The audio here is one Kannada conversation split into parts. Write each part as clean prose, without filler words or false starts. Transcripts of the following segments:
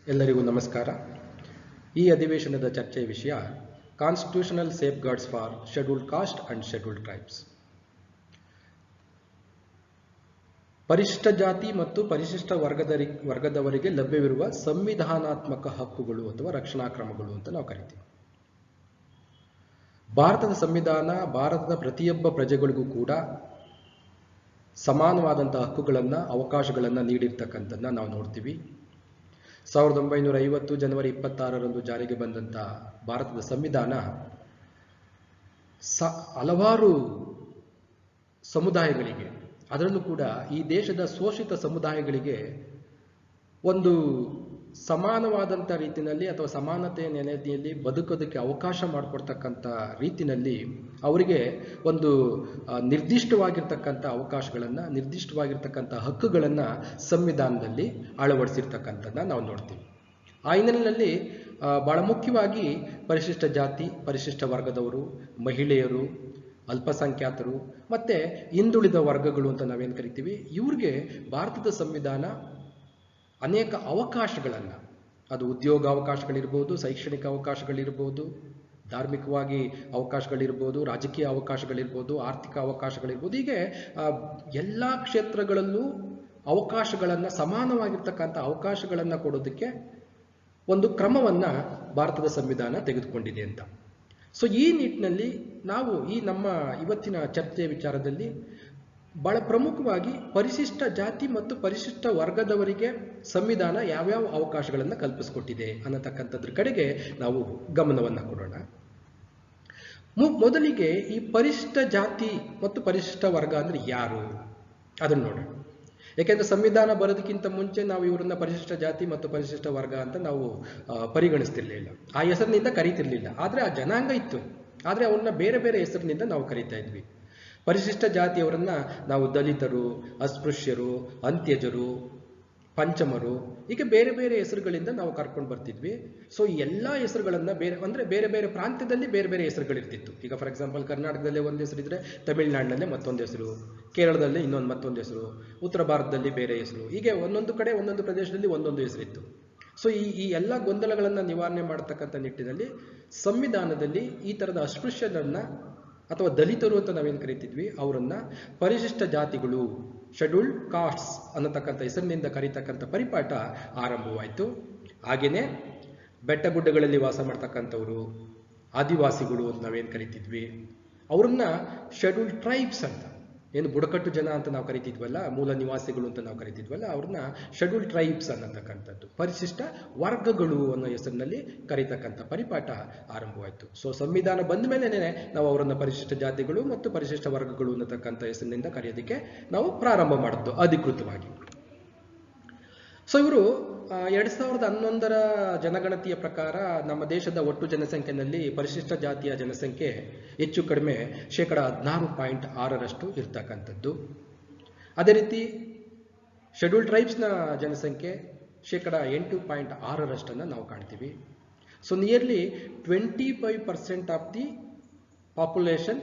ಎಲ್ಲರಿಗೂ ನಮಸ್ಕಾರ. ಈ ಅಧಿವೇಶನದ ಚರ್ಚೆಯ ವಿಷಯ constitutional safeguards for scheduled caste and scheduled tribes. ಪರಿಶಿಷ್ಟ ಜಾತಿ ಮತ್ತು ಪರಿಶಿಷ್ಟ ವರ್ಗದವರಿಗೆ ಲಭ್ಯವಿರುವ ಸಂವಿಧಾನಾತ್ಮಕ ಹಕ್ಕುಗಳು ಅಥವಾ ರಕ್ಷಣಾ ಕ್ರಮಗಳು ಅಂತ ನಾವು ಕರಿತೀವಿ. ಭಾರತದ ಸಂವಿಧಾನ ಭಾರತದ ಪ್ರತಿಯೊಬ್ಬ ಪ್ರಜೆಗಳಿಗೂ ಕೂಡ ಸಮಾನವಾದಂತಹ ಹಕ್ಕುಗಳನ್ನು ಅವಕಾಶಗಳನ್ನು ನೀಡಿರ್ತಕ್ಕಂಥದ್ದನ್ನ ನಾವು ನೋಡ್ತೀವಿ. 1950 ಜನವರಿ 26ರಂದು ಜಾರಿಗೆ ಬಂದಂಥ ಭಾರತದ ಸಂವಿಧಾನ ಹಲವಾರು ಸಮುದಾಯಗಳಿಗೆ, ಅದರಲ್ಲೂ ಕೂಡ ಈ ದೇಶದ ಶೋಷಿತ ಸಮುದಾಯಗಳಿಗೆ ಒಂದು ಸಮಾನವಾದಂಥ ರೀತಿಯಲ್ಲಿ ಅಥವಾ ಸಮಾನತೆಯ ನೆಲೆಯಲ್ಲಿ ಬದುಕೋದಕ್ಕೆ ಅವಕಾಶ ಮಾಡಿಕೊಡ್ತಕ್ಕಂಥ ರೀತಿಯಲ್ಲಿ ಅವರಿಗೆ ಒಂದು ನಿರ್ದಿಷ್ಟವಾಗಿರ್ತಕ್ಕಂಥ ಅವಕಾಶಗಳನ್ನು, ನಿರ್ದಿಷ್ಟವಾಗಿರ್ತಕ್ಕಂಥ ಹಕ್ಕುಗಳನ್ನು ಸಂವಿಧಾನದಲ್ಲಿ ಅಳವಡಿಸಿರ್ತಕ್ಕಂಥದ್ದನ್ನ ನಾವು ನೋಡ್ತೀವಿ. ಆ ಹಿನ್ನೆಲೆಯಲ್ಲಿ ಬಹಳ ಮುಖ್ಯವಾಗಿ ಪರಿಶಿಷ್ಟ ಜಾತಿ, ಪರಿಶಿಷ್ಟ ವರ್ಗದವರು, ಮಹಿಳೆಯರು, ಅಲ್ಪಸಂಖ್ಯಾತರು ಮತ್ತು ಹಿಂದುಳಿದ ವರ್ಗಗಳು ಅಂತ ನಾವೇನು ಕರಿತೀವಿ, ಇವ್ರಿಗೆ ಭಾರತದ ಸಂವಿಧಾನ ಅನೇಕ ಅವಕಾಶಗಳನ್ನು, ಅದು ಉದ್ಯೋಗ ಅವಕಾಶಗಳಿರ್ಬೋದು, ಶೈಕ್ಷಣಿಕ ಅವಕಾಶಗಳಿರ್ಬೋದು, ಧಾರ್ಮಿಕವಾಗಿ ಅವಕಾಶಗಳಿರ್ಬೋದು, ರಾಜಕೀಯ ಅವಕಾಶಗಳಿರ್ಬೋದು, ಆರ್ಥಿಕ ಅವಕಾಶಗಳಿರ್ಬೋದು, ಹೀಗೆ ಎಲ್ಲ ಕ್ಷೇತ್ರಗಳಲ್ಲೂ ಅವಕಾಶಗಳನ್ನು, ಸಮಾನವಾಗಿರ್ತಕ್ಕಂಥ ಅವಕಾಶಗಳನ್ನು ಕೊಡೋದಕ್ಕೆ ಒಂದು ಕ್ರಮವನ್ನು ಭಾರತದ ಸಂವಿಧಾನ ತೆಗೆದುಕೊಂಡಿದೆ ಅಂತ. ಸೊ ಈ ನಿಟ್ಟಿನಲ್ಲಿ ನಾವು ಈ ನಮ್ಮ ಇವತ್ತಿನ ಚರ್ಚೆಯ ವಿಚಾರದಲ್ಲಿ ಬಹಳ ಪ್ರಮುಖವಾಗಿ ಪರಿಶಿಷ್ಟ ಜಾತಿ ಮತ್ತು ಪರಿಶಿಷ್ಟ ವರ್ಗದವರಿಗೆ ಸಂವಿಧಾನ ಯಾವ್ಯಾವ ಅವಕಾಶಗಳನ್ನು ಕಲ್ಪಿಸಿಕೊಟ್ಟಿದೆ ಅನ್ನತಕ್ಕಂಥದ್ರ ಕಡೆಗೆ ನಾವು ಗಮನವನ್ನು ಕೊಡೋಣ. ಮೊದಲಿಗೆ ಈ ಪರಿಶಿಷ್ಟ ಜಾತಿ ಮತ್ತು ಪರಿಶಿಷ್ಟ ವರ್ಗ ಅಂದ್ರೆ ಯಾರು ಅದನ್ನು ನೋಡೋಣ. ಯಾಕೆಂದ್ರೆ ಸಂವಿಧಾನ ಬರೋದಕ್ಕಿಂತ ಮುಂಚೆ ನಾವು ಇವರನ್ನ ಪರಿಶಿಷ್ಟ ಜಾತಿ ಮತ್ತು ಪರಿಶಿಷ್ಟ ವರ್ಗ ಅಂತ ನಾವು ಪರಿಗಣಿಸ್ತಿರ್ಲಿಲ್ಲ, ಆ ಹೆಸರಿನಿಂದ ಕರೀತಿರ್ಲಿಲ್ಲ. ಆದರೆ ಆ ಜನಾಂಗ ಇತ್ತು, ಆದರೆ ಅವನ್ನ ಬೇರೆ ಬೇರೆ ಹೆಸರಿನಿಂದ ನಾವು ಕರೀತಾ ಇದ್ವಿ. ಪರಿಶಿಷ್ಟ ಜಾತಿಯವರನ್ನ ನಾವು ದಲಿತರು, ಅಸ್ಪೃಶ್ಯರು, ಅಂತ್ಯಜರು, ಪಂಚಮರು, ಹೀಗೆ ಬೇರೆ ಬೇರೆ ಹೆಸರುಗಳಿಂದ ನಾವು ಕರ್ಕೊಂಡು ಬರ್ತಿದ್ವಿ. ಸೊ ಈ ಎಲ್ಲ ಹೆಸರುಗಳನ್ನ ಬೇರೆ ಬೇರೆ ಪ್ರಾಂತ್ಯದಲ್ಲಿ ಬೇರೆ ಬೇರೆ ಹೆಸರುಗಳಿರ್ತಿತ್ತು. ಈಗ ಫಾರ್ ಎಕ್ಸಾಂಪಲ್ ಕರ್ನಾಟಕದಲ್ಲೇ ಒಂದು ಹೆಸರಿದ್ರೆ ತಮಿಳುನಾಡಿನಲ್ಲೇ ಮತ್ತೊಂದು ಹೆಸರು, ಕೇರಳದಲ್ಲಿ ಮತ್ತೊಂದು ಹೆಸರು, ಉತ್ತರ ಭಾರತದಲ್ಲಿ ಬೇರೆ ಹೆಸರು, ಹೀಗೆ ಒಂದೊಂದು ಕಡೆ ಒಂದೊಂದು ಪ್ರದೇಶದಲ್ಲಿ ಒಂದೊಂದು ಹೆಸರಿತ್ತು. ಸೊ ಈ ಎಲ್ಲ ಗೊಂದಲಗಳನ್ನು ನಿವಾರಣೆ ಮಾಡತಕ್ಕಂಥ ನಿಟ್ಟಿನಲ್ಲಿ ಸಂವಿಧಾನದಲ್ಲಿ ಈ ಥರದ ಅಸ್ಪೃಶ್ಯರನ್ನ ಅಥವಾ ದಲಿತರು ಅಂತ ನಾವೇನು ಕರಿತಿದ್ವಿ ಅವರನ್ನ ಪರಿಶಿಷ್ಟ ಜಾತಿಗಳು, ಶೆಡ್ಯೂಲ್ಡ್ ಕಾಸ್ಟ್ಸ್ ಅನ್ನತಕ್ಕಂಥ ಹೆಸರಿನಿಂದ ಕರೀತಕ್ಕಂಥ ಪರಿಪಾಠ ಆರಂಭವಾಯಿತು. ಹಾಗೇನೆ ಬೆಟ್ಟಗುಡ್ಡಗಳಲ್ಲಿ ವಾಸ ಮಾಡ್ತಕ್ಕಂಥವ್ರು, ಆದಿವಾಸಿಗಳು ಅಂತ ನಾವೇನು ಕರಿತಿದ್ವಿ ಅವ್ರನ್ನ ಶೆಡ್ಯೂಲ್ಡ್ ಟ್ರೈಬ್ಸ್ ಅಂತ, ಏನು ಬುಡಕಟ್ಟು ಜನ ಅಂತ ನಾವು ಕರಿತಿದ್ವಲ್ಲ, ಮೂಲ ನಿವಾಸಿಗಳು ಅಂತ ನಾವು ಕರಿತಿದ್ವಲ್ಲ, ಅವ್ರನ್ನ ಶೆಡ್ಯೂಲ್ಡ್ ಟ್ರೈಬ್ಸ್ ಅನ್ನತಕ್ಕಂಥದ್ದು, ಪರಿಶಿಷ್ಟ ವರ್ಗಗಳು ಅನ್ನೋ ಹೆಸರಿನಲ್ಲಿ ಕರೀತಕ್ಕಂಥ ಪರಿಪಾಠ ಆರಂಭವಾಯಿತು. ಸೊ ಸಂವಿಧಾನ ಬಂದ ಮೇಲೆನೆ ನಾವು ಅವರನ್ನ ಪರಿಶಿಷ್ಟ ಜಾತಿಗಳು ಮತ್ತು ಪರಿಶಿಷ್ಟ ವರ್ಗಗಳು ಅನ್ನತಕ್ಕಂಥ ಹೆಸರಿನಿಂದ ಕರೆಯೋದಕ್ಕೆ ನಾವು ಪ್ರಾರಂಭ ಮಾಡಿದ್ದು ಅಧಿಕೃತವಾಗಿ. ಸೊ ಇವರು 2011ರ ಜನಗಣತಿಯ ಪ್ರಕಾರ ನಮ್ಮ ದೇಶದ ಒಟ್ಟು ಜನಸಂಖ್ಯೆಯಲ್ಲಿ ಪರಿಶಿಷ್ಟ ಜಾತಿಯ ಜನಸಂಖ್ಯೆ ಹೆಚ್ಚು ಕಡಿಮೆ 16.6% ಇರ್ತಕ್ಕಂಥದ್ದು. ಅದೇ ರೀತಿ ಶೆಡ್ಯೂಲ್ಡ್ ಟ್ರೈಬ್ಸ್ನ ಜನಸಂಖ್ಯೆ 8.6% ನಾವು ಕಾಣ್ತೀವಿ. So nearly 25% of the population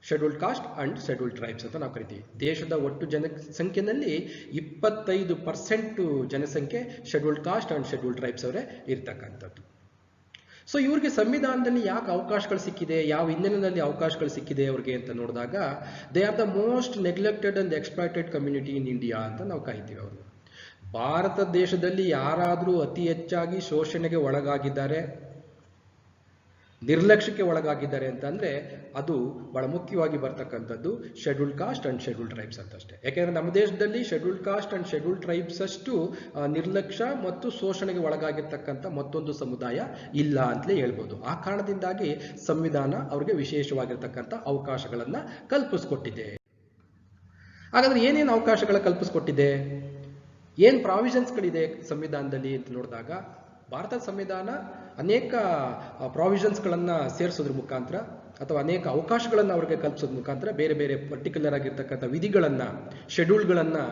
scheduled caste and scheduled tribes ಅಂತ ನಾವು ಕರಿತೀವಿ. ದೇಶದ ಒಟ್ಟು ಜನಸಂಖ್ಯೆಯಲ್ಲಿ 25% ಜನಸಂಖ್ಯೆ scheduled caste and scheduled tribes ಅವರೇ ಇರ್ತಕ್ಕಂಥದ್ದು. ಸೊ ಇವ್ರಿಗೆ ಸಂವಿಧಾನದಲ್ಲಿ ಯಾಕೆ ಅವಕಾಶಗಳು ಸಿಕ್ಕಿದೆ, ಯಾವ ಹಿನ್ನೆಲೆಯಲ್ಲಿ ಅವಕಾಶಗಳು ಸಿಕ್ಕಿದೆ ಅವ್ರಿಗೆ ಅಂತ ನೋಡಿದಾಗ, they are the most neglected and exploited community in India ಅಂತ ನಾವು ಕರಿತೀವಿ. ಅವರು ಭಾರತ ದೇಶದಲ್ಲಿ ಯಾರಾದರೂ ಅತಿ ಹೆಚ್ಚಾಗಿ ಶೋಷಣೆಗೆ ಒಳಗಾಗಿದ್ದಾರೆ, ನಿರ್ಲಕ್ಷ್ಯಕ್ಕೆ ಒಳಗಾಗಿದ್ದಾರೆ ಅಂತಂದ್ರೆ ಅದು ಬಹಳ ಮುಖ್ಯವಾಗಿ ಬರ್ತಕ್ಕಂಥದ್ದು scheduled caste and scheduled tribes ಅಂತ ಅಷ್ಟೇ. ಯಾಕೆಂದ್ರೆ ನಮ್ಮ ದೇಶದಲ್ಲಿ scheduled caste and scheduled tribes ಅಷ್ಟು ನಿರ್ಲಕ್ಷ್ಯ ಮತ್ತು ಶೋಷಣೆಗೆ ಒಳಗಾಗಿರ್ತಕ್ಕಂಥ ಮತ್ತೊಂದು ಸಮುದಾಯ ಇಲ್ಲ ಅಂತಲೇ ಹೇಳ್ಬೋದು. ಆ ಕಾರಣದಿಂದಾಗಿ ಸಂವಿಧಾನ ಅವ್ರಿಗೆ ವಿಶೇಷವಾಗಿರ್ತಕ್ಕಂಥ ಅವಕಾಶಗಳನ್ನ ಕಲ್ಪಿಸ್ಕೊಟ್ಟಿದೆ. ಹಾಗಾದ್ರೆ ಏನೇನು ಅವಕಾಶಗಳ ಕಲ್ಪಿಸ್ಕೊಟ್ಟಿದೆ, ಏನ್ ಪ್ರಾವಿಷನ್ಸ್ಗಳಿದೆ ಸಂವಿಧಾನದಲ್ಲಿ ಅಂತ ನೋಡಿದಾಗ, ಭಾರತದ ಸಂವಿಧಾನ ಅನೇಕ ಪ್ರಾವಿಷನ್ಸ್ಗಳನ್ನು ಸೇರಿಸೋದ್ರ ಮುಖಾಂತರ ಅಥವಾ ಅನೇಕ ಅವಕಾಶಗಳನ್ನು ಅವರಿಗೆ ಕಲ್ಪಿಸೋದ್ರ ಮುಖಾಂತರ, ಬೇರೆ ಬೇರೆ ಪರ್ಟಿಕ್ಯುಲರ್ ಆಗಿರ್ತಕ್ಕಂಥ ವಿಧಿಗಳನ್ನು, ಶೆಡ್ಯೂಲ್ಗಳನ್ನು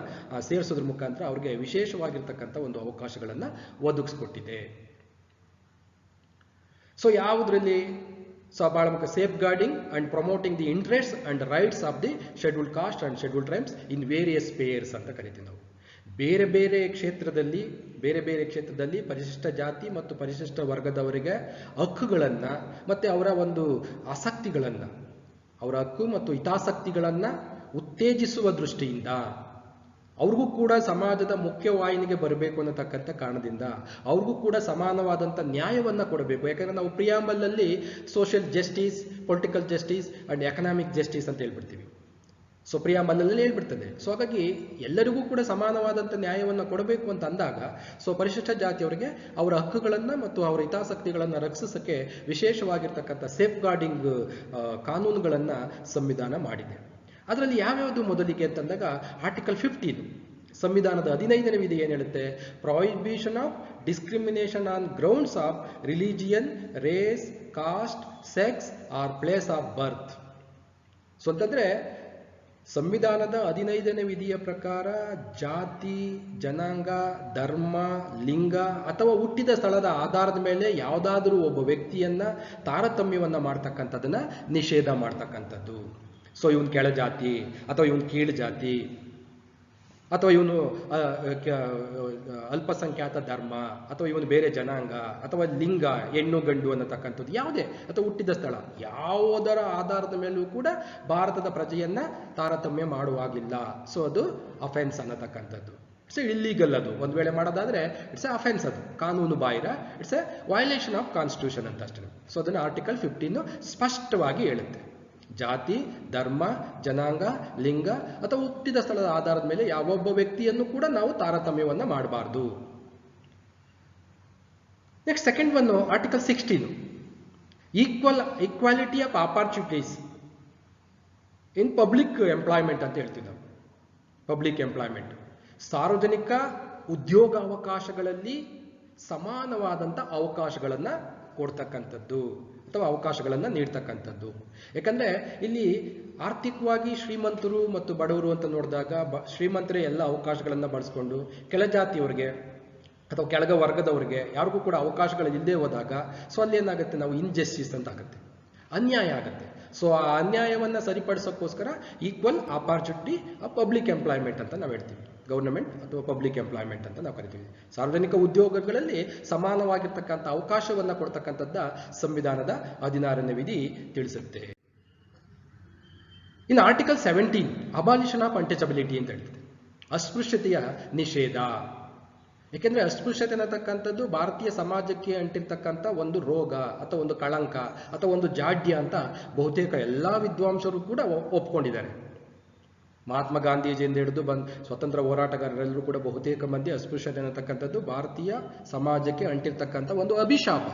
ಸೇರಿಸೋದ್ರ ಮುಖಾಂತರ ಅವ್ರಿಗೆ ವಿಶೇಷವಾಗಿರ್ತಕ್ಕಂಥ ಒಂದು ಅವಕಾಶಗಳನ್ನು ಒದಗಿಸ್ಕೊಟ್ಟಿದೆ. ಸೊ ಯಾವುದರಲ್ಲಿ ಬಹಳ ಮುಖ್ಯ, safe guarding and promoting the interest and rights of the scheduled caste and scheduled tribes in various spares ಅಂತ ಕರಿತೀವಿ ನಾವು. ಬೇರೆ ಬೇರೆ ಕ್ಷೇತ್ರದಲ್ಲಿ ಪರಿಶಿಷ್ಟ ಜಾತಿ ಮತ್ತು ಪರಿಶಿಷ್ಟ ವರ್ಗದವರಿಗೆ ಹಕ್ಕುಗಳನ್ನು ಮತ್ತು ಅವರ ಒಂದು ಆಸಕ್ತಿಗಳನ್ನು, ಅವರ ಹಕ್ಕು ಮತ್ತು ಹಿತಾಸಕ್ತಿಗಳನ್ನು ಉತ್ತೇಜಿಸುವ ದೃಷ್ಟಿಯಿಂದ, ಅವ್ರಿಗೂ ಕೂಡ ಸಮಾಜದ ಮುಖ್ಯವಾಹಿನಿಗೆ ಬರಬೇಕು ಅನ್ನತಕ್ಕಂಥ ಕಾರಣದಿಂದ ಅವ್ರಿಗೂ ಕೂಡ ಸಮಾನವಾದಂಥ ನ್ಯಾಯವನ್ನು ಕೊಡಬೇಕು. ಯಾಕಂದರೆ ನಾವು ಪ್ರಿಯಾಂಬಲಲ್ಲಿ social justice, political justice and economic justice ಅಂತ ಹೇಳ್ಬಿಡ್ತೀವಿ. ಸೊ ಪ್ರಿಯಾಂಬಲಲ್ಲಿ ಹೇಳ್ಬಿಡ್ತದೆ. ಸೊ ಹಾಗಾಗಿ ಎಲ್ಲರಿಗೂ ಕೂಡ ಸಮಾನವಾದಂಥ ನ್ಯಾಯವನ್ನು ಕೊಡಬೇಕು ಅಂತ ಅಂದಾಗ ಸೊ ಪರಿಶಿಷ್ಟ ಜಾತಿಯವರಿಗೆ ಅವರ ಹಕ್ಕುಗಳನ್ನು ಮತ್ತು ಅವರ ಹಿತಾಸಕ್ತಿಗಳನ್ನು ರಕ್ಷಿಸೋಕ್ಕೆ ವಿಶೇಷವಾಗಿರ್ತಕ್ಕಂಥ ಸೇಫ್ ಗಾರ್ಡಿಂಗ್ ಕಾನೂನುಗಳನ್ನು ಸಂವಿಧಾನ ಮಾಡಿದೆ. ಅದರಲ್ಲಿ ಯಾವ್ಯಾವುದು ಮೊದಲಿಗೆ ಅಂತಂದಾಗ ಆರ್ಟಿಕಲ್ 15 ಸಂವಿಧಾನದ 15ನೇ ವಿಧಿ ಏನು ಹೇಳುತ್ತೆ? Prohibition of discrimination on grounds of religion, race, caste, sex or place of birth. So ಅಂತಂದ್ರೆ ಸಂವಿಧಾನದ 15ನೇ ವಿಧಿಯ ಪ್ರಕಾರ ಜಾತಿ, ಜನಾಂಗ, ಧರ್ಮ, ಲಿಂಗ ಅಥವಾ ಹುಟ್ಟಿದ ಸ್ಥಳದ ಆಧಾರದ ಮೇಲೆ ಯಾವುದಾದ್ರೂ ಒಬ್ಬ ವ್ಯಕ್ತಿಯನ್ನ ತಾರತಮ್ಯವನ್ನ ಮಾಡ್ತಕ್ಕಂಥದ್ದನ್ನ ನಿಷೇಧ ಮಾಡ್ತಕ್ಕಂಥದ್ದು. ಸೊ ಇವನು ಕೆಳ ಜಾತಿ ಅಥವಾ ಇವನು ಕೀಳು ಜಾತಿ ಅಥವಾ ಇವನು ಅಲ್ಪಸಂಖ್ಯಾತ ಧರ್ಮ ಅಥವಾ ಇವನು ಬೇರೆ ಜನಾಂಗ ಅಥವಾ ಲಿಂಗ, ಹೆಣ್ಣು ಗಂಡು ಅನ್ನತಕ್ಕಂಥದ್ದು ಯಾವುದೇ ಅಥವಾ ಹುಟ್ಟಿದ ಸ್ಥಳ ಯಾವುದರ ಆಧಾರದ ಮೇಲೂ ಕೂಡ ಭಾರತದ ಪ್ರಜೆಯನ್ನ ತಾರತಮ್ಯ ಮಾಡುವಾಗಿಲ್ಲ. ಸೊ ಅದು ಅಫೆನ್ಸ್ ಅನ್ನತಕ್ಕಂಥದ್ದು. It's illegal. ಅದು ಒಂದು ವೇಳೆ ಮಾಡೋದಾದ್ರೆ ಇಟ್ಸ್ ಎ ಅಫೆನ್ಸ್, ಅದು ಕಾನೂನು ಬಾಹಿರ, it's A violation of constitution ಅಂತ ಅಷ್ಟೇ. ಸೊ ಅದನ್ನು ಆರ್ಟಿಕಲ್ 15 ಸ್ಪಷ್ಟವಾಗಿ ಹೇಳುತ್ತೆ. ಜಾತಿ, ಧರ್ಮ, ಜನಾಂಗ, ಲಿಂಗ ಅಥವಾ ಹುಟ್ಟಿದ ಸ್ಥಳದ ಆಧಾರದ ಮೇಲೆ ಯಾವೊಬ್ಬ ವ್ಯಕ್ತಿಯನ್ನು ಕೂಡ ನಾವು ತಾರತಮ್ಯವನ್ನ ಮಾಡಬಾರ್ದು. Next second one article 16 equality of opportunities in public employment ಅಂತ ಹೇಳ್ತೀವಿ ನಾವು. ಪಬ್ಲಿಕ್ ಎಂಪ್ಲಾಯ್ಮೆಂಟ್, ಸಾರ್ವಜನಿಕ ಉದ್ಯೋಗಾವಕಾಶಗಳಲ್ಲಿ ಸಮಾನವಾದಂಥ ಅವಕಾಶಗಳನ್ನು ಕೊಡ್ತಕ್ಕಂಥದ್ದು ಅಥವಾ ಅವಕಾಶಗಳನ್ನು ನೀಡ್ತಕ್ಕಂಥದ್ದು. ಯಾಕಂದ್ರೆ ಇಲ್ಲಿ ಆರ್ಥಿಕವಾಗಿ ಶ್ರೀಮಂತರು ಮತ್ತು ಬಡವರು ಅಂತ ನೋಡಿದಾಗ ಶ್ರೀಮಂತರೇ ಎಲ್ಲ ಅವಕಾಶಗಳನ್ನು ಬಳಸ್ಕೊಂಡು ಕೆಳಜಾತಿಯವರಿಗೆ ಅಥವಾ ಕೆಳಗ ವರ್ಗದವರಿಗೆ ಯಾರಿಗೂ ಕೂಡ ಅವಕಾಶಗಳು ಇಲ್ಲದೆ ಹೋದಾಗ ಸೊ ಅಲ್ಲಿ ಏನಾಗುತ್ತೆ, ನಾವು ಇನ್ಜಸ್ಟಿಸ್ ಅಂತ ಆಗುತ್ತೆ, ಅನ್ಯಾಯ ಆಗುತ್ತೆ. ಸೊ ಆ ಅನ್ಯಾಯವನ್ನು ಸರಿಪಡಿಸೋಕ್ಕೋಸ್ಕರ ಈಕ್ವಲ್ ಆಪರ್ಚುನಿಟಿ ಪಬ್ಲಿಕ್ ಎಂಪ್ಲಾಯ್ಮೆಂಟ್ ಅಂತ ನಾವು ಹೇಳ್ತೀವಿ. ಗವರ್ನಮೆಂಟ್ ಅಥವಾ ಪಬ್ಲಿಕ್ ಎಂಪ್ಲಾಯ್ಮೆಂಟ್ ಅಂತ ನಾವು ಕರಿತೀವಿ. ಸಾರ್ವಜನಿಕ ಉದ್ಯೋಗಗಳಲ್ಲಿ ಸಮಾನವಾಗಿರ್ತಕ್ಕಂಥ ಅವಕಾಶವನ್ನು ಕೊಡ್ತಕ್ಕಂಥದ್ದ ಸಂವಿಧಾನದ 16ನೇ ವಿಧಿ ತಿಳಿಸುತ್ತೆ. ಇನ್ನು ಆರ್ಟಿಕಲ್ 17 ಅಬಾಲಿಷನ್ ಆಫ್ ಅನ್ಟಚಬಿಲಿಟಿ ಅಂತ ಹೇಳ್ತದೆ, ಅಸ್ಪೃಶ್ಯತೆಯ ನಿಷೇಧ. ಏಕೆಂದ್ರೆ ಅಸ್ಪೃಶ್ಯತೆ ಅನ್ನತಕ್ಕಂಥದ್ದು ಭಾರತೀಯ ಸಮಾಜಕ್ಕೆ ಅಂಟಿರ್ತಕ್ಕಂಥ ಒಂದು ರೋಗ ಅಥವಾ ಒಂದು ಕಳಂಕ ಅಥವಾ ಒಂದು ಜಾಡ್ಯ ಅಂತ ಬಹುತೇಕ ಎಲ್ಲ ವಿದ್ವಾಂಸರು ಕೂಡ ಒಪ್ಕೊಂಡಿದ್ದಾರೆ. ಮಹಾತ್ಮ ಗಾಂಧೀಜಿಯಿಂದ ಹಿಡಿದು ಸ್ವತಂತ್ರ ಹೋರಾಟಗಾರರೆಲ್ಲರೂ ಕೂಡ ಬಹುತೇಕ ಮಂದಿ ಅಸ್ಪೃಶ್ಯತೆ ಅನ್ನತಕ್ಕಂಥದ್ದು ಭಾರತೀಯ ಸಮಾಜಕ್ಕೆ ಅಂಟಿರ್ತಕ್ಕಂಥ ಒಂದು ಅಭಿಶಾಪ.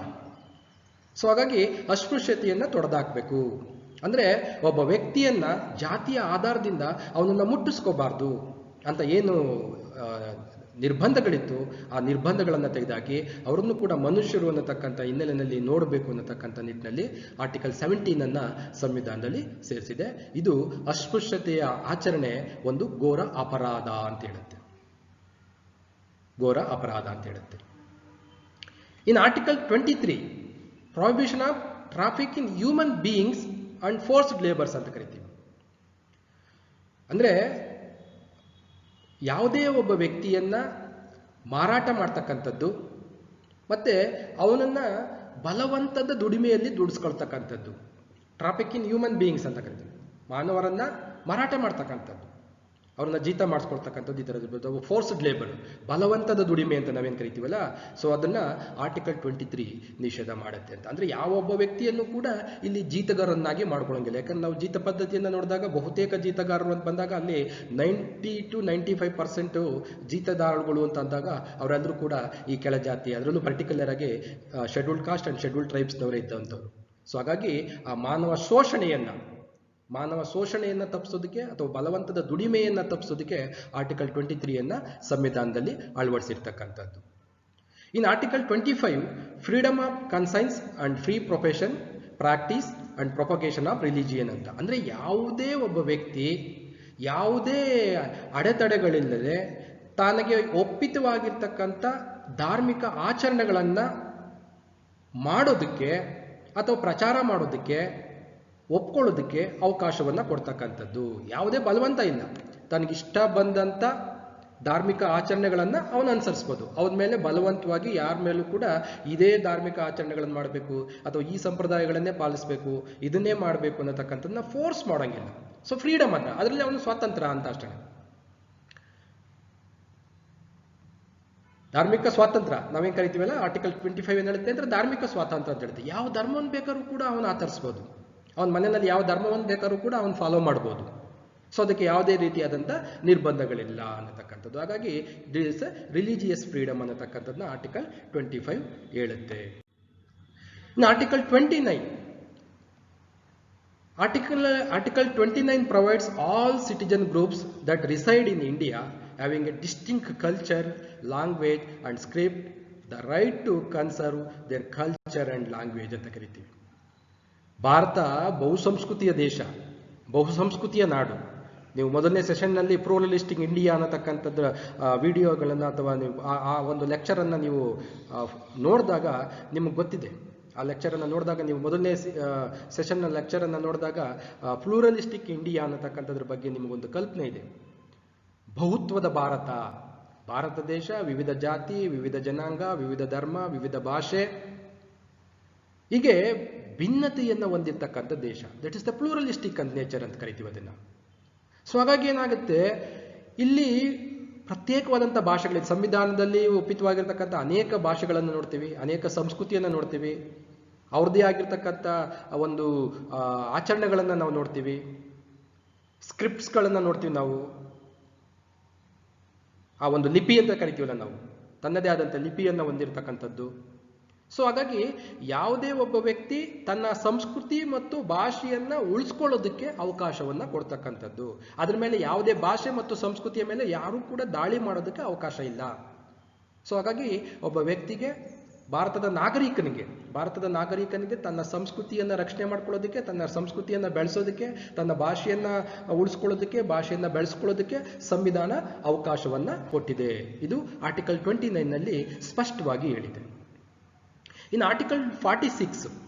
ಸೊ ಹಾಗಾಗಿ ಅಸ್ಪೃಶ್ಯತೆಯನ್ನ ತೊಡೆದಾಕ್ಬೇಕು. ಅಂದ್ರೆ ಒಬ್ಬ ವ್ಯಕ್ತಿಯನ್ನ ಜಾತಿಯ ಆಧಾರದಿಂದ ಅವನನ್ನ ಮುಟ್ಟಿಸ್ಕೋಬಾರ್ದು ಅಂತ ಏನು ನಿರ್ಬಂಧಗಳಿತ್ತು, ಆ ನಿರ್ಬಂಧಗಳನ್ನು ತೆಗೆದಾಕಿ ಅವರನ್ನು ಕೂಡ ಮನುಷ್ಯರು ಅನ್ನತಕ್ಕಂಥ ಹಿನ್ನೆಲೆಯಲ್ಲಿ ನೋಡಬೇಕು ಅನ್ನತಕ್ಕಂಥ ನಿಟ್ಟಿನಲ್ಲಿ ಆರ್ಟಿಕಲ್ 17 ಸಂವಿಧಾನದಲ್ಲಿ ಸೇರಿಸಿದೆ. ಇದು ಅಸ್ಪೃಶ್ಯತೆಯ ಆಚರಣೆ ಒಂದು ಘೋರ ಅಪರಾಧ ಅಂತ ಹೇಳುತ್ತೆ. ಘೋರ ಅಪರಾಧ ಅಂತ ಹೇಳುತ್ತೆ. In article 23 prohibition of traffic in human beings and forced labours ಅಂತ ಕರಿತೀವಿ. ಅಂದ್ರೆ ಯಾವುದೇ ಒಬ್ಬ ವ್ಯಕ್ತಿಯನ್ನ ಮಾರಾಟ ಮಾಡ್ತಕ್ಕಂಥದ್ದು ಮತ್ತೆ ಅವನನ್ನ ಬಲವಂತದ ದುಡಿಮೆಯಲ್ಲಿ ದುಡಿಸ್ಕೊಳ್ತಕ್ಕಂಥದ್ದು, ಟ್ರಾಫಿಕ್ ಇನ್ ಹ್ಯೂಮನ್ ಬೀಯಿಂಗ್ಸ್ ಅಂತ ಕರಿತೀವಿ. ಮಾನವರನ್ನ ಮಾರಾಟ ಮಾಡ್ತಕ್ಕಂಥದ್ದು, ಅವ್ರನ್ನ ಜೀತ ಮಾಡಿಸ್ಕೊಳ್ತಕ್ಕಂಥದ್ದು, ಈ ಥರದ್ದು ಫೋರ್ಸ್ಡ್ ಲೇಬರ್, ಬಲವಂತದ ದುಡಿಮೆ ಅಂತ ನಾವೇನು ಕರಿತೀವಲ್ಲ. ಸೊ ಅದನ್ನ ಆರ್ಟಿಕಲ್ 23 ನಿಷೇಧ ಮಾಡುತ್ತೆ ಅಂತ. ಅಂದ್ರೆ ಯಾವೊಬ್ಬ ವ್ಯಕ್ತಿಯನ್ನು ಕೂಡ ಇಲ್ಲಿ ಜೀತಗಾರನ್ನಾಗಿ ಮಾಡ್ಕೊಳ್ಳೋಂಗಿಲ್ಲ. ಯಾಕಂದ್ರೆ ನಾವು ಜೀತ ಪದ್ಧತಿಯನ್ನು ನೋಡಿದಾಗ ಬಹುತೇಕ ಜೀತಗಾರರು ಅಂತ ಬಂದಾಗ ಅಲ್ಲಿ 90 to 95% ಜೀತದಾರಗಳು ಅಂತ ಅಂದಾಗ ಅವರೆಲ್ಲರೂ ಕೂಡ ಈ ಕೆಳ ಜಾತಿ, ಅದರಲ್ಲೂ ಪರ್ಟಿಕ್ಯುಲರ್ ಆಗಿ ಶೆಡ್ಯೂಲ್ಡ್ ಕಾಸ್ಟ್ ಅಂಡ್ ಶೆಡ್ಯೂಲ್ಡ್ ಟ್ರೈಬ್ಸ್ನವರೇ ಇದ್ದಂಥವ್ರು. ಸೊ ಹಾಗಾಗಿ ಆ ಮಾನವ ಶೋಷಣೆಯನ್ನು ತಪ್ಪಿಸೋದಕ್ಕೆ ಅಥವಾ ಬಲವಂತದ ದುಡಿಮೆಯನ್ನು ತಪ್ಪಿಸೋದಕ್ಕೆ ಆರ್ಟಿಕಲ್ 23 ಸಂವಿಧಾನದಲ್ಲಿ ಅಳವಡಿಸಿರ್ತಕ್ಕಂಥದ್ದು. In article 25 freedom of conscience and free profession, practice and propagation of religion ಅಂತ. ಅಂದ್ರೆ ಯಾವುದೇ ಒಬ್ಬ ವ್ಯಕ್ತಿ ಯಾವುದೇ ಅಡೆತಡೆಗಳಿಲ್ಲದೆ ತನಗೆ ಒಪ್ಪಿತವಾಗಿರ್ತಕ್ಕಂಥ ಧಾರ್ಮಿಕ ಆಚರಣೆಗಳನ್ನು ಮಾಡೋದಕ್ಕೆ ಅಥವಾ ಪ್ರಚಾರ ಮಾಡೋದಕ್ಕೆ ಒಪ್ಕೊಳ್ಳೋದಕ್ಕೆ ಅವಕಾಶವನ್ನು ಕೊಡ್ತಕ್ಕಂಥದ್ದು. ಯಾವುದೇ ಬಲವಂತ ಇಲ್ಲ. ತನಗಿಷ್ಟ ಬಂದಂಥ ಧಾರ್ಮಿಕ ಆಚರಣೆಗಳನ್ನು ಅವನು ಅನುಸರಿಸ್ಬೋದು. ಅವನ ಮೇಲೆ ಬಲವಂತವಾಗಿ ಯಾರ ಮೇಲೂ ಕೂಡ ಇದೇ ಧಾರ್ಮಿಕ ಆಚರಣೆಗಳನ್ನು ಮಾಡಬೇಕು ಅಥವಾ ಈ ಸಂಪ್ರದಾಯಗಳನ್ನೇ ಪಾಲಿಸಬೇಕು, ಇದನ್ನೇ ಮಾಡಬೇಕು ಅನ್ನತಕ್ಕಂಥದ್ದನ್ನ ಫೋರ್ಸ್ ಮಾಡೋಂಗಿಲ್ಲ. ಸೊ ಫ್ರೀಡಮ್ ಅದ, ಅದರಲ್ಲಿ ಅವನು ಸ್ವಾತಂತ್ರ್ಯ ಅಂತ ಅಷ್ಟೇ. ಧಾರ್ಮಿಕ ಸ್ವಾತಂತ್ರ್ಯ ನಾವೇನು ಕರಿತೀವಲ್ಲ, ಆರ್ಟಿಕಲ್ 25 ಏನು ಹೇಳುತ್ತೆ ಅಂದರೆ ಧಾರ್ಮಿಕ ಸ್ವಾತಂತ್ರ್ಯ ಅಂತ ಹೇಳುತ್ತೆ. ಯಾವ ಧರ್ಮವನ್ನು ಬೇಕಾದ್ರೂ ಕೂಡ ಅವನು ಆಚರಿಸ್ಬೋದು, ಅವನ ಮನೆಯಲ್ಲಿ ಯಾವ ಧರ್ಮವನ್ನು ಬೇಕಾದ್ರೂ ಕೂಡ ಅವನು ಫಾಲೋ ಮಾಡ್ಬೋದು. ಸೊ ಅದಕ್ಕೆ ಯಾವುದೇ ರೀತಿಯಾದಂಥ ನಿರ್ಬಂಧಗಳಿಲ್ಲ ಅನ್ನತಕ್ಕಂಥದ್ದು. ಹಾಗಾಗಿ ದಿಸ್ ರಿಲಿಜಿಯಸ್ ಫ್ರೀಡಮ್ ಅನ್ನತಕ್ಕಂಥದ್ದನ್ನ ಆರ್ಟಿಕಲ್ 25 ಹೇಳುತ್ತೆ. ಇನ್ನು article 29, Article 29 provides all citizen groups that reside in India having a distinct culture, language and script the right to conserve their culture and language ಅಂತ ಕರಿತೀವಿ. ಭಾರತ ಬಹುಸಂಸ್ಕೃತಿಯ ದೇಶ, ಬಹುಸಂಸ್ಕೃತಿಯ ನಾಡು. ನೀವು ಮೊದಲನೇ ಸೆಷನ್ನಲ್ಲಿ ಪ್ಲೂರಲಿಸ್ಟಿಕ್ ಇಂಡಿಯಾ ಅನ್ನತಕ್ಕಂಥದ್ದು ವಿಡಿಯೋಗಳನ್ನು ಅಥವಾ ನೀವು ಆ ಒಂದು ಲೆಕ್ಚರನ್ನು ನೀವು ನೋಡಿದಾಗ ನಿಮಗೆ ಗೊತ್ತಿದೆ. ಆ ಲೆಕ್ಚರನ್ನು ನೋಡಿದಾಗ, ನೀವು ಮೊದಲನೇ ಸೆಷನ್ನ ಲೆಕ್ಚರನ್ನು ನೋಡಿದಾಗ ಪ್ಲೂರಲಿಸ್ಟಿಕ್ ಇಂಡಿಯಾ ಅನ್ನತಕ್ಕಂಥದ್ರ ಬಗ್ಗೆ ನಿಮಗೊಂದು ಕಲ್ಪನೆ ಇದೆ. ಬಹುತ್ವದ ಭಾರತ, ಭಾರತ ದೇಶ ವಿವಿಧ ಜಾತಿ, ವಿವಿಧ ಜನಾಂಗ, ವಿವಿಧ ಧರ್ಮ, ವಿವಿಧ ಭಾಷೆ, ಹೀಗೆ ಭಿನ್ನತೆಯನ್ನು ಹೊಂದಿರತಕ್ಕಂಥ ದೇಶ. ದಟ್ ಇಸ್ ದ ಪ್ಲೂರಲಿಸ್ಟಿಕ್ ಅಂತ ನೇಚರ್ ಅಂತ ಕರಿತೀವಿ ಅದನ್ನು. ಸೊ ಹಾಗಾಗಿ ಏನಾಗುತ್ತೆ, ಇಲ್ಲಿ ಪ್ರತ್ಯೇಕವಾದಂಥ ಭಾಷೆಗಳಿದೆ. ಸಂವಿಧಾನದಲ್ಲಿ ಒಪ್ಪಿತವಾಗಿರ್ತಕ್ಕಂಥ ಅನೇಕ ಭಾಷೆಗಳನ್ನು ನೋಡ್ತೀವಿ, ಅನೇಕ ಸಂಸ್ಕೃತಿಯನ್ನು ನೋಡ್ತೀವಿ, ಅವ್ರದ್ದೇ ಆಗಿರ್ತಕ್ಕಂಥ ಒಂದು ಆಚರಣೆಗಳನ್ನು ನಾವು ನೋಡ್ತೀವಿ, ಸ್ಕ್ರಿಪ್ಟ್ಸ್ಗಳನ್ನು ನೋಡ್ತೀವಿ ನಾವು. ಆ ಒಂದು ಲಿಪಿ ಅಂತ ಕರಿತೀವಲ್ಲ ನಾವು, ತನ್ನದೇ ಆದಂಥ ಲಿಪಿಯನ್ನು ಹೊಂದಿರತಕ್ಕಂಥದ್ದು. ಸೊ ಹಾಗಾಗಿ ಯಾವುದೇ ಒಬ್ಬ ವ್ಯಕ್ತಿ ತನ್ನ ಸಂಸ್ಕೃತಿ ಮತ್ತು ಭಾಷೆಯನ್ನು ಉಳಿಸ್ಕೊಳ್ಳೋದಕ್ಕೆ ಅವಕಾಶವನ್ನು ಕೊಡ್ತಕ್ಕಂಥದ್ದು. ಅದ್ರ ಮೇಲೆ ಯಾವುದೇ ಭಾಷೆ ಮತ್ತು ಸಂಸ್ಕೃತಿಯ ಮೇಲೆ ಯಾರೂ ಕೂಡ ದಾಳಿ ಮಾಡೋದಕ್ಕೆ ಅವಕಾಶ ಇಲ್ಲ. ಸೊ ಹಾಗಾಗಿ ಒಬ್ಬ ವ್ಯಕ್ತಿಗೆ, ಭಾರತದ ನಾಗರಿಕನಿಗೆ ತನ್ನ ಸಂಸ್ಕೃತಿಯನ್ನು ರಕ್ಷಣೆ ಮಾಡ್ಕೊಳ್ಳೋದಕ್ಕೆ, ತನ್ನ ಸಂಸ್ಕೃತಿಯನ್ನು ಬೆಳೆಸೋದಕ್ಕೆ, ತನ್ನ ಭಾಷೆಯನ್ನು ಉಳಿಸ್ಕೊಳ್ಳೋದಕ್ಕೆ, ಭಾಷೆಯನ್ನು ಬೆಳೆಸ್ಕೊಳ್ಳೋದಕ್ಕೆ ಸಂವಿಧಾನ ಅವಕಾಶವನ್ನು ಕೊಟ್ಟಿದೆ. ಇದು ಆರ್ಟಿಕಲ್ 29ನಲ್ಲಿ ಸ್ಪಷ್ಟವಾಗಿ ಹೇಳಿದೆ. In Article 46,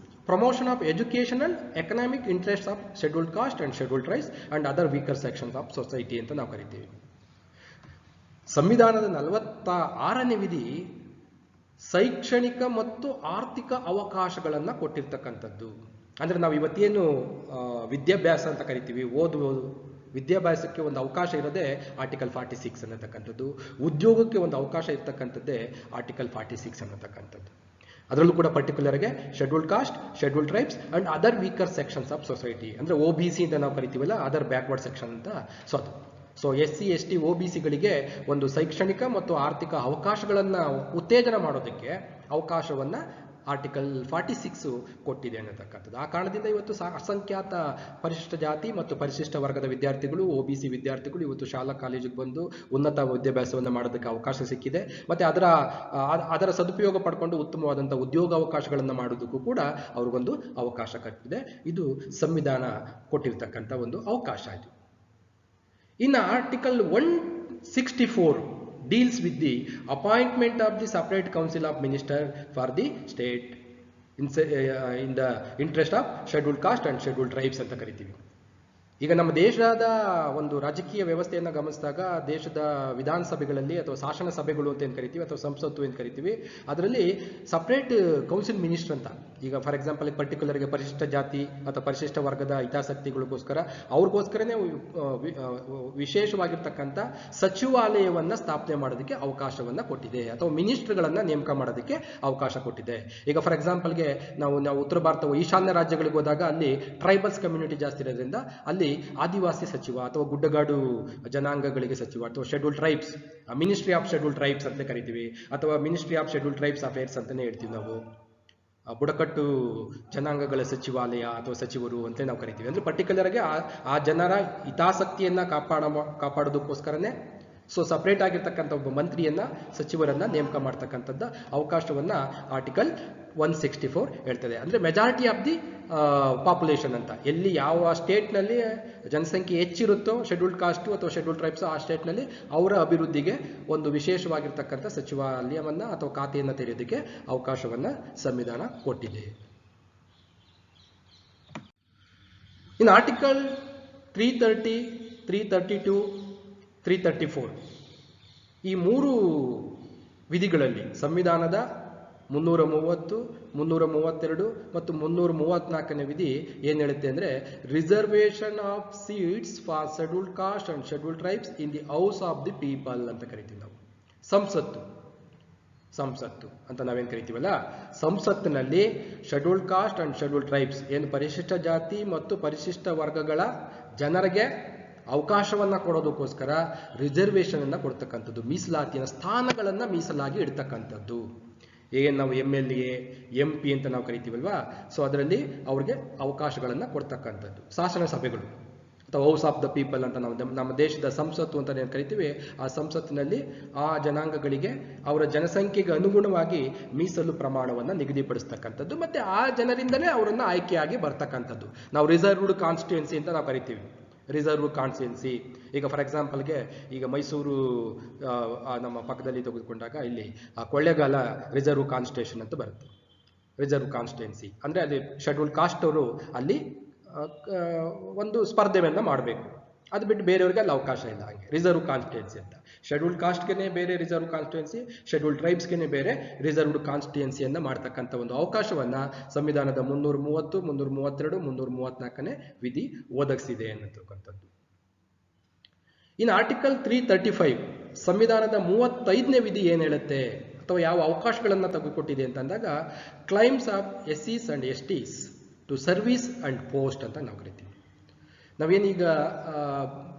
promotion of educational, economic interests of scheduled caste and scheduled tribes and other weaker sections of society ಅಂತ ನಾವು ಕರಿತೀವಿ. ಸಂವಿಧಾನದ 46ನೇ ವಿಧಿ ಶೈಕ್ಷಣಿಕ ಮತ್ತು ಆರ್ಥಿಕ ಅವಕಾಶಗಳನ್ನು ಕೊಟ್ಟಿರ್ತಕ್ಕಂಥದ್ದು. ಅಂದರೆ ನಾವು ಇವತ್ತೇನು ವಿದ್ಯಾಭ್ಯಾಸ ಅಂತ ಕರಿತೀವಿ, ಓದುವುದು, ವಿದ್ಯಾಭ್ಯಾಸಕ್ಕೆ ಒಂದು ಅವಕಾಶ ಇರೋದೇ ಆರ್ಟಿಕಲ್ 46 ಅನ್ನತಕ್ಕಂಥದ್ದು. ಉದ್ಯೋಗಕ್ಕೆ ಒಂದು ಅವಕಾಶ ಇರ್ತಕ್ಕಂಥದ್ದೇ ಆರ್ಟಿಕಲ್ 46 ಅನ್ನತಕ್ಕಂಥದ್ದು. ಅದರಲ್ಲೂ ಕೂಡ ಪರ್ಟಿಕ್ಯುಲರ್ಗೆ scheduled caste, scheduled tribes and other weaker sections of society, ಅಂದರೆ OBC ಅಂತ ನಾವು ಕರಿತೀವಲ್ಲ, ಅದರ್ ಬ್ಯಾಕ್ವರ್ಡ್ ಸೆಕ್ಷನ್ ಅಂತ. ಸೊ SC ST OBCಗಳಿಗೆ ಒಂದು ಶೈಕ್ಷಣಿಕ ಮತ್ತು ಆರ್ಥಿಕ ಅವಕಾಶಗಳನ್ನು ಉತ್ತೇಜನ ಮಾಡೋದಕ್ಕೆ ಅವಕಾಶವನ್ನು ಆರ್ಟಿಕಲ್ 46 ಕೊಟ್ಟಿದೆ ಅನ್ನತಕ್ಕಂಥದ್ದು. ಆ ಕಾರಣದಿಂದ ಇವತ್ತು ಅಸಂಖ್ಯಾತ ಪರಿಶಿಷ್ಟ ಜಾತಿ ಮತ್ತು ಪರಿಶಿಷ್ಟ ವರ್ಗದ ವಿದ್ಯಾರ್ಥಿಗಳು, OBC ವಿದ್ಯಾರ್ಥಿಗಳು ಇವತ್ತು ಶಾಲಾ ಕಾಲೇಜಿಗೆ ಬಂದು ಉನ್ನತ ವಿದ್ಯಾಭ್ಯಾಸವನ್ನು ಮಾಡೋದಕ್ಕೆ ಅವಕಾಶ ಸಿಕ್ಕಿದೆ. ಮತ್ತು ಅದರ ಸದುಪಯೋಗ ಪಡ್ಕೊಂಡು ಉತ್ತಮವಾದಂಥ ಉದ್ಯೋಗ ಅವಕಾಶಗಳನ್ನು ಮಾಡೋದಕ್ಕೂ ಕೂಡ ಅವ್ರಿಗೊಂದು ಅವಕಾಶ ಕಟ್ಟಿದೆ. ಇದು ಸಂವಿಧಾನ ಕೊಟ್ಟಿರ್ತಕ್ಕಂಥ ಒಂದು ಅವಕಾಶ ಇದು. ಇನ್ನು article 164 deals with the appointment of the separate council of minister for the state in the interest of scheduled caste and scheduled tribes ಅಂತ ಕರಿತೀವಿ. ಈಗ ನಮ್ಮ ದೇಶದ ಒಂದು ರಾಜಕೀಯ ವ್ಯವಸ್ಥೆಯನ್ನು ಗಮನಿಸಿದಾಗ, ದೇಶದ ವಿಧಾನಸಭೆಗಳಲ್ಲಿ ಅಥವಾ ಶಾಸನ ಸಭೆಗಳು ಅಂತ ಏನು ಕರಿತೀವಿ ಅಥವಾ ಸಂಸತ್ತು ಏನು ಕರಿತೀವಿ, ಅದರಲ್ಲಿ ಸಪ್ರೇಟ್ ಕೌನ್ಸಿಲ್ ಮಿನಿಸ್ಟರ್ ಅಂತ, ಈಗ ಫಾರ್ ಎಕ್ಸಾಂಪಲ್ ಪರ್ಟಿಕ್ಯುಲರ್ಗೆ ಪರಿಶಿಷ್ಟ ಜಾತಿ ಅಥವಾ ಪರಿಶಿಷ್ಟ ವರ್ಗದ ಹಿತಾಸಕ್ತಿಗಳಿಗೋಸ್ಕರ ಅವ್ರಿಗೋಸ್ಕರನೇ ವಿಶೇಷವಾಗಿರ್ತಕ್ಕಂಥ ಸಚಿವಾಲಯವನ್ನು ಸ್ಥಾಪನೆ ಮಾಡೋದಕ್ಕೆ ಅವಕಾಶವನ್ನು ಕೊಟ್ಟಿದೆ, ಅಥವಾ ಮಿನಿಸ್ಟರ್ಗಳನ್ನು ನೇಮಕ ಮಾಡೋದಕ್ಕೆ ಅವಕಾಶ ಕೊಟ್ಟಿದೆ. ಈಗ ಫಾರ್ ಎಕ್ಸಾಂಪಲ್ಗೆ ನಾವು ಉತ್ತರ ಭಾರತ ಈಶಾನ್ಯ ರಾಜ್ಯಗಳಿಗೆ ಹೋದಾಗ ಅಲ್ಲಿ ಟ್ರೈಬಲ್ಸ್ ಕಮ್ಯುನಿಟಿ ಜಾಸ್ತಿ ಇರೋದ್ರಿಂದ ಅಲ್ಲಿ ಆದಿವಾಸಿ ಸಚಿವ ಅಥವಾ ಗುಡ್ಡಗಾಡು ಜನಾಂಗಗಳಿಗೆ ಸಚಿವ ಅಥವಾ scheduled tribes, ministry of scheduled tribes ಅಂತ ಕರಿತೀವಿ, ಅಥವಾ ministry of scheduled tribes affairs ಅಂತಾನೆ ಹೇಳ್ತೀವಿ ನಾವು. ಬುಡಕಟ್ಟು ಜನಾಂಗಗಳ ಸಚಿವಾಲಯ ಅಥವಾ ಸಚಿವರು ಅಂತ ನಾವು ಕರಿತೀವಿ. ಅಂದ್ರೆ ಪರ್ಟಿಕ್ಯುಲರ್ ಆಗಿ ಆ ಜನರ ಹಿತಾಸಕ್ತಿಯನ್ನ ಕಾಪಾಡೋದಕ್ಕೋಸ್ಕರನೇ ಸೊ ಸಪ್ರೇಟ್ ಆಗಿರ್ತಕ್ಕಂಥ ಒಬ್ಬ ಮಂತ್ರಿಯನ್ನ, ಸಚಿವರನ್ನ ನೇಮಕ ಮಾಡ್ತಕ್ಕಂಥದ್ದ ಅವಕಾಶವನ್ನ ಆರ್ಟಿಕಲ್ 164 ಹೇಳ್ತದೆ. ಅಂದ್ರೆ ಮೆಜಾರಿಟಿ ಆಫ್ ದಿ ಪಾಪ್ಯುಲೇಷನ್ ಅಂತ, ಎಲ್ಲಿ ಯಾವ ಸ್ಟೇಟ್ನಲ್ಲಿ ಜನಸಂಖ್ಯೆ ಹೆಚ್ಚಿರುತ್ತೋ ಶೆಡ್ಯೂಲ್ಡ್ ಕಾಸ್ಟ್ ಅಥವಾ ಶೆಡ್ಯೂಲ್ಡ್ ಟ್ರೈಬ್ಸ್, ಆ ಸ್ಟೇಟ್ನಲ್ಲಿ ಅವರ ಅಭಿವೃದ್ಧಿಗೆ ಒಂದು ವಿಶೇಷವಾಗಿರ್ತಕ್ಕಂಥ ಸಚಿವಾಲಯವನ್ನ ಅಥವಾ ಖಾತೆಯನ್ನು ತೆರೆಯೋದಕ್ಕೆ ಅವಕಾಶವನ್ನ ಸಂವಿಧಾನ ಕೊಟ್ಟಿದೆ. ಇನ್ ಆರ್ಟಿಕಲ್ 330, 332, 334 ಈ 3 ವಿಧಿಗಳಲ್ಲಿ ಸಂವಿಧಾನದ 330, 332 ಮತ್ತು 334ನೇ ವಿಧಿ ಏನ್ ಹೇಳುತ್ತೆ ಅಂದ್ರೆ, reservation of seats for scheduled caste and scheduled tribes in the house of the people ಅಂತ ಕರಿತೀವಿ ನಾವು. ಸಂಸತ್ತು ಅಂತ ನಾವೇನ್ ಕರಿತೀವಲ್ಲ, ಸಂಸತ್ತಿನಲ್ಲಿ scheduled caste and scheduled tribes ಏನು ಪರಿಶಿಷ್ಟ ಜಾತಿ ಮತ್ತು ಪರಿಶಿಷ್ಟ ವರ್ಗಗಳ ಜನರಿಗೆ ಅವಕಾಶವನ್ನ ಕೊಡೋದಕ್ಕೋಸ್ಕರ ರಿಸರ್ವೇಶನ್ ಅನ್ನ ಕೊಡ್ತಕ್ಕಂಥದ್ದು, ಮೀಸಲಾತಿಯ ಸ್ಥಾನಗಳನ್ನ ಮೀಸಲಾಗಿ ಇಡ್ತಕ್ಕಂಥದ್ದು. ಏನ್ ನಾವು MLA, MP ಅಂತ ನಾವು ಕರಿತೀವಲ್ವಾ, ಸೊ ಅದರಲ್ಲಿ ಅವ್ರಿಗೆ ಅವಕಾಶಗಳನ್ನ ಕೊಡ್ತಕ್ಕಂಥದ್ದು. ಶಾಸನ ಸಭೆಗಳು ಅಥವಾ ಹೌಸ್ ಆಫ್ ದ ಪೀಪಲ್ ಅಂತ ನಾವು ನಮ್ಮ ದೇಶದ ಸಂಸತ್ತು ಅಂತ ಏನು ಕರಿತೀವಿ, ಆ ಸಂಸತ್ತಿನಲ್ಲಿ ಆ ಜನಾಂಗಗಳಿಗೆ ಅವರ ಜನಸಂಖ್ಯೆಗೆ ಅನುಗುಣವಾಗಿ ಮೀಸಲು ಪ್ರಮಾಣವನ್ನು ನಿಗದಿಪಡಿಸ್ತಕ್ಕಂಥದ್ದು, ಮತ್ತೆ ಆ ಜನರಿಂದಲೇ ಅವರನ್ನ ಆಯ್ಕೆಯಾಗಿ ಬರ್ತಕ್ಕಂಥದ್ದು. ನಾವು ರಿಸರ್ವ್ಡ್ ಕಾನ್ಸ್ಟಿಟ್ಯೂನ್ಸಿ ಅಂತ ನಾವು ಕರಿತೀವಿ. ರಿಸರ್ವ್ ಕಾನ್ಸ್ಟಿಟ್ಯೂನ್ಸಿ, ಈಗ ಫಾರ್ ಎಕ್ಸಾಂಪಲ್ಗೆ ಈಗ ಮೈಸೂರು ನಮ್ಮ ಪಕ್ಕದಲ್ಲಿ ತೆಗೆದುಕೊಂಡಾಗ ಇಲ್ಲಿ ಕೊಳ್ಳೇಗಾಲ ರಿಸರ್ವ್ ಕಾನ್ಸ್ಟಿಟ್ಯೂಷನ್ ಅಂತ ಬರುತ್ತೆ. ರಿಸರ್ವ್ ಕಾನ್ಸ್ಟಿಟ್ಯೂನ್ಸಿ ಅಂದ್ರೆ ಅಲ್ಲಿ ಶೆಡ್ಯೂಲ್ಡ್ ಕಾಸ್ಟ್ ಅವರು ಅಲ್ಲಿ ಒಂದು ಸ್ಪರ್ಧೆಯನ್ನ ಮಾಡಬೇಕು, ಅದು ಬಿಟ್ಟು ಬೇರೆಯವ್ರಿಗೆ ಅಲ್ಲಿ ಅವಕಾಶ ಇಲ್ಲ. ಹಾಗೆ ರಿಸರ್ವ್ ಕಾನ್ಸ್ಟಿಟ್ಯೂನ್ಸಿ ಅಂತ. ಶೆಡ್ಯೂಲ್ಡ್ ಕಾಸ್ಟ್ಗೆ ಬೇರೆ ರಿಸರ್ವ್ ಕಾನ್ಸ್ಟಿಟ್ಯೂನ್ಸಿ, ಶೆಡ್ಯೂಲ್ಡ್ ಟ್ರೈಬ್ಸ್ಗೆ ಬೇರೆ ರಿಸರ್ವ್ಡ್ ಕಾನ್ಸ್ಟಿಟ್ಯೂನ್ಸಿಯನ್ನ ಮಾಡ್ತಕ್ಕಂಥ ಒಂದು ಅವಕಾಶವನ್ನ ಸಂವಿಧಾನದ 330, 332, 334ನೇ ವಿಧಿ ಒದಗಿಸಿದೆ ಅನ್ನತಕ್ಕಂಥದ್ದು. ಇನ್ನು ಆರ್ಟಿಕಲ್ 335 ಸಂವಿಧಾನದ 35ನೇ ವಿಧಿ ಏನ್ ಹೇಳುತ್ತೆ ಅಥವಾ ಯಾವ ಅವಕಾಶಗಳನ್ನ ತೆಗೆದುಕೊಟ್ಟಿದೆ ಅಂತ ಅಂದಾಗ, claims of SCs and STs to service and post ಅಂತ ನಾವು ಕರಿತೀವಿ. ನಾವೇನೀಗ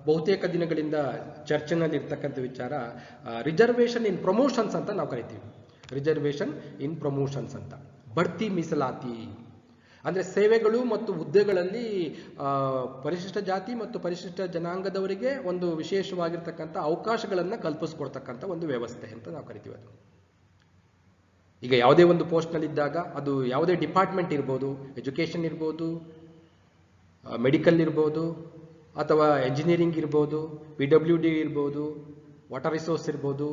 ಬಹುತೇಕ ದಿನಗಳಿಂದ ಚರ್ಚೆನಲ್ಲಿ ಇರ್ತಕ್ಕಂಥ ವಿಚಾರ ರಿಸರ್ವೇಶನ್ ಇನ್ ಪ್ರಮೋಷನ್ಸ್ ಅಂತ ನಾವು ಕರಿತೀವಿ. ರಿಸರ್ವೇಶನ್ ಇನ್ ಪ್ರಮೋಷನ್ಸ್ ಅಂತ, ಬಡ್ತಿ ಮೀಸಲಾತಿ ಅಂದ್ರೆ ಸೇವೆಗಳು ಮತ್ತು ಹುದ್ದೆಗಳಲ್ಲಿ ಪರಿಶಿಷ್ಟ ಜಾತಿ ಮತ್ತು ಪರಿಶಿಷ್ಟ ಜನಾಂಗದವರಿಗೆ ಒಂದು ವಿಶೇಷವಾಗಿರ್ತಕ್ಕಂಥ ಅವಕಾಶಗಳನ್ನ ಕಲ್ಪಿಸ್ಕೊಡ್ತಕ್ಕಂಥ ಒಂದು ವ್ಯವಸ್ಥೆ ಅಂತ ನಾವು ಕರಿತೀವಿ. ಅದು ಈಗ ಯಾವುದೇ ಒಂದು ಪೋಸ್ಟ್ನಲ್ಲಿದ್ದಾಗ ಅದು ಯಾವುದೇ ಡಿಪಾರ್ಟ್ಮೆಂಟ್ ಇರ್ಬೋದು, ಎಜುಕೇಷನ್ ಇರ್ಬೋದು, ಮೆಡಿಕಲ್ ಇರ್ಬೋದು, ಅಥವಾ ಎಂಜಿನಿಯರಿಂಗ್ ಇರ್ಬೋದು, PWD ಇರ್ಬೋದು, ವಾಟರ್ ರಿಸೋರ್ಸ್ ಇರ್ಬೋದು,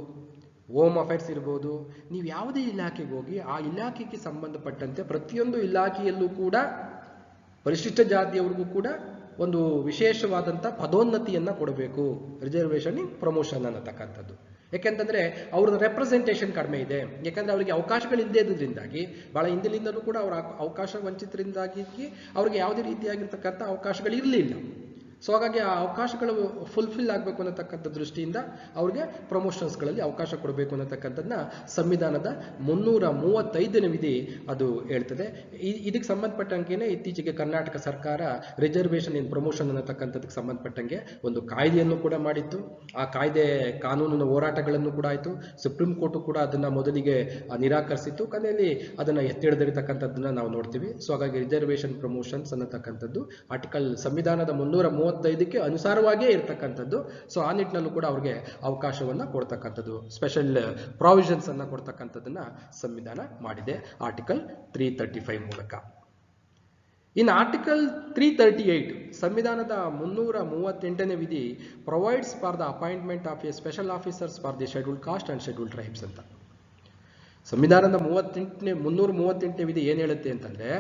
ಹೋಮ್ ಅಫೇರ್ಸ್ ಇರ್ಬೋದು, ನೀವು ಯಾವುದೇ ಇಲಾಖೆಗೆ ಹೋಗಿ ಆ ಇಲಾಖೆಗೆ ಸಂಬಂಧಪಟ್ಟಂತೆ ಪ್ರತಿಯೊಂದು ಇಲಾಖೆಯಲ್ಲೂ ಕೂಡ ಪರಿಶಿಷ್ಟ ಜಾತಿಯವರಿಗೂ ಕೂಡ ಒಂದು ವಿಶೇಷವಾದಂಥ ಪದೋನ್ನತಿಯನ್ನ ಕೊಡಬೇಕು, ರಿಸರ್ವೇಶನ್ ಇನ್ ಪ್ರಮೋಷನ್ ಅನ್ನತಕ್ಕಂಥದ್ದು. ಯಾಕೆಂತಂದ್ರೆ ಅವ್ರದ್ದು ರೆಪ್ರೆಸೆಂಟೇಷನ್ ಕಡಿಮೆ ಇದೆ. ಯಾಕಂದ್ರೆ ಅವರಿಗೆ ಅವಕಾಶಗಳಿಲ್ಲದೆ ಇದ್ರಿಂದಾಗಿ, ಬಹಳ ಹಿಂದಿನಿಂದಲೂ ಕೂಡ ಅವರ ಅವಕಾಶ ವಂಚಿತರಿಂದಾಗಿ ಅವ್ರಿಗೆ ಯಾವುದೇ ರೀತಿಯಾಗಿರ್ತಕ್ಕಂಥ ಅವಕಾಶಗಳು ಇರಲಿಲ್ಲ. ಸೊ ಹಾಗಾಗಿ ಆ ಅವಕಾಶಗಳು ಫುಲ್ಫಿಲ್ ಆಗಬೇಕು ಅನ್ನತಕ್ಕಂಥ ದೃಷ್ಟಿಯಿಂದ ಅವ್ರಿಗೆ ಪ್ರಮೋಷನ್ಸ್ಗಳಲ್ಲಿ ಅವಕಾಶ ಕೊಡಬೇಕು ಅನ್ನತಕ್ಕಂಥದ್ದನ್ನ ಸಂವಿಧಾನದ 335ನೇ ವಿಧಿ ಅದು ಹೇಳ್ತದೆ. ಇದಕ್ಕೆ ಸಂಬಂಧಪಟ್ಟಂಗೆ ಇತ್ತೀಚೆಗೆ ಕರ್ನಾಟಕ ಸರ್ಕಾರ ರಿಸರ್ವೇಶನ್ ಇನ್ ಪ್ರಮೋಷನ್ ಅನ್ನತಕ್ಕಂಥದಕ್ಕೆ ಸಂಬಂಧಪಟ್ಟಂಗೆ ಒಂದು ಕಾಯ್ದೆಯನ್ನು ಕೂಡ ಮಾಡಿತ್ತು. ಆ ಕಾಯ್ದೆ ಕಾನೂನಿನ ಹೋರಾಟಗಳನ್ನು ಕೂಡ ಆಯಿತು. ಸುಪ್ರೀಂ ಕೋರ್ಟು ಕೂಡ ಅದನ್ನ ಮೊದಲಿಗೆ ನಿರಾಕರಿಸಿತ್ತು, ಕೊನೆಯಲ್ಲಿ ಅದನ್ನ ಎತ್ತಿಡಿದಿರ್ತಕ್ಕಂಥದ್ದನ್ನ ನಾವು ನೋಡ್ತೀವಿ. ಸೊ ಹಾಗಾಗಿ ರಿಸರ್ವೇಶನ್ ಪ್ರಮೋಷನ್ಸ್ ಅನ್ನತಕ್ಕಂಥದ್ದು ಆರ್ಟಿಕಲ್ ಸಂವಿಧಾನದ 335ಕ್ಕೆ ಅನುಸಾರವಾಗಿಯೇ ಇರತಕ್ಕಂಥದ್ದು. ಸೊ ಆ ನಿಟ್ಟಿನಲ್ಲೂ ಕೂಡ ಅವ್ರಿಗೆ ಅವಕಾಶವನ್ನ ಕೊಡ್ತಕ್ಕಂಥದ್ದು, ಸ್ಪೆಷಲ್ ಪ್ರಾವಿಷನ್ಸ್ ಅನ್ನ ಕೊಡ್ತಕ್ಕಂಥದ್ದನ್ನ ಸಂವಿಧಾನ ಮಾಡಿದೆ ಆರ್ಟಿಕಲ್ 335 ಮೂಲಕ. ಇನ್ ಆರ್ಟಿಕಲ್ 338 ಸಂವಿಧಾನದ 338ನೇ ವಿಧಿ provides for the appointment of A special officers for the scheduled caste and scheduled tribes ಅಂತ. ಸಂವಿಧಾನದ 338ನೇ ವಿಧಿ ಏನ್ ಹೇಳುತ್ತೆ ಅಂತಂದ್ರೆ,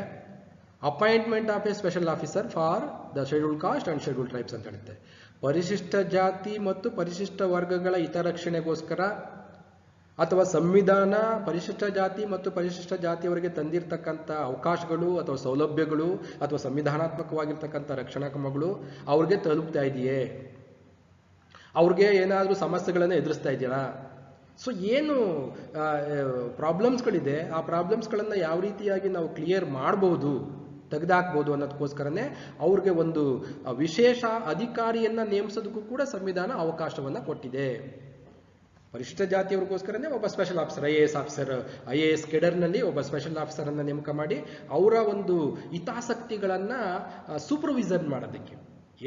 appointment of A special officer for the scheduled caste and scheduled tribes ಅಂತ ಹೇಳುತ್ತೆ. ಪರಿಶಿಷ್ಟ ಜಾತಿ ಮತ್ತು ಪರಿಶಿಷ್ಟ ವರ್ಗಗಳ ಹಿತರಕ್ಷಣೆಗೋಸ್ಕರ ಅಥವಾ ಸಂವಿಧಾನ ಪರಿಶಿಷ್ಟ ಜಾತಿ ಮತ್ತು ಪರಿಶಿಷ್ಟ ಜಾತಿಯವರಿಗೆ ತಂದಿರತಕ್ಕಂಥ ಅವಕಾಶಗಳು ಅಥವಾ ಸೌಲಭ್ಯಗಳು ಅಥವಾ ಸಂವಿಧಾನಾತ್ಮಕವಾಗಿರ್ತಕ್ಕಂಥ ರಕ್ಷಣಾ ಕ್ರಮಗಳು ಅವ್ರಿಗೆ ತಲುಪ್ತಾ ಇದೆಯೇ, ಅವ್ರಿಗೆ ಏನಾದರೂ ಸಮಸ್ಯೆಗಳನ್ನು ಎದುರಿಸ್ತಾ ಇದೆಯಾ, ಸೊ ಏನು ಪ್ರಾಬ್ಲಮ್ಸ್ಗಳಿದೆ ಆ ಪ್ರಾಬ್ಲಮ್ಸ್ಗಳನ್ನು ಯಾವ ರೀತಿಯಾಗಿ ನಾವು ಕ್ಲಿಯರ್ ಮಾಡ್ಬೋದು, ತೆಗೆದಾಕ್ಬೋದು ಅನ್ನೋದಕ್ಕೋಸ್ಕರನೇ ಅವ್ರಿಗೆ ಒಂದು ವಿಶೇಷ ಅಧಿಕಾರಿಯನ್ನ ನೇಮಿಸೋದಕ್ಕೂ ಕೂಡ ಸಂವಿಧಾನ ಅವಕಾಶವನ್ನ ಕೊಟ್ಟಿದೆ. ಪರಿಶಿಷ್ಟ ಜಾತಿಯವ್ರಿಗೋಸ್ಕರನೇ ಒಬ್ಬ ಸ್ಪೆಷಲ್ ಆಫೀಸರ್, IAS ಕೆಡರ್ನಲ್ಲಿ ಒಬ್ಬ ಸ್ಪೆಷಲ್ ಆಫೀಸರ್ ಅನ್ನ ನೇಮಕ ಮಾಡಿ ಅವರ ಒಂದು ಹಿತಾಸಕ್ತಿಗಳನ್ನ ಸೂಪರ್ವಿಷನ್ ಮಾಡೋದಕ್ಕೆ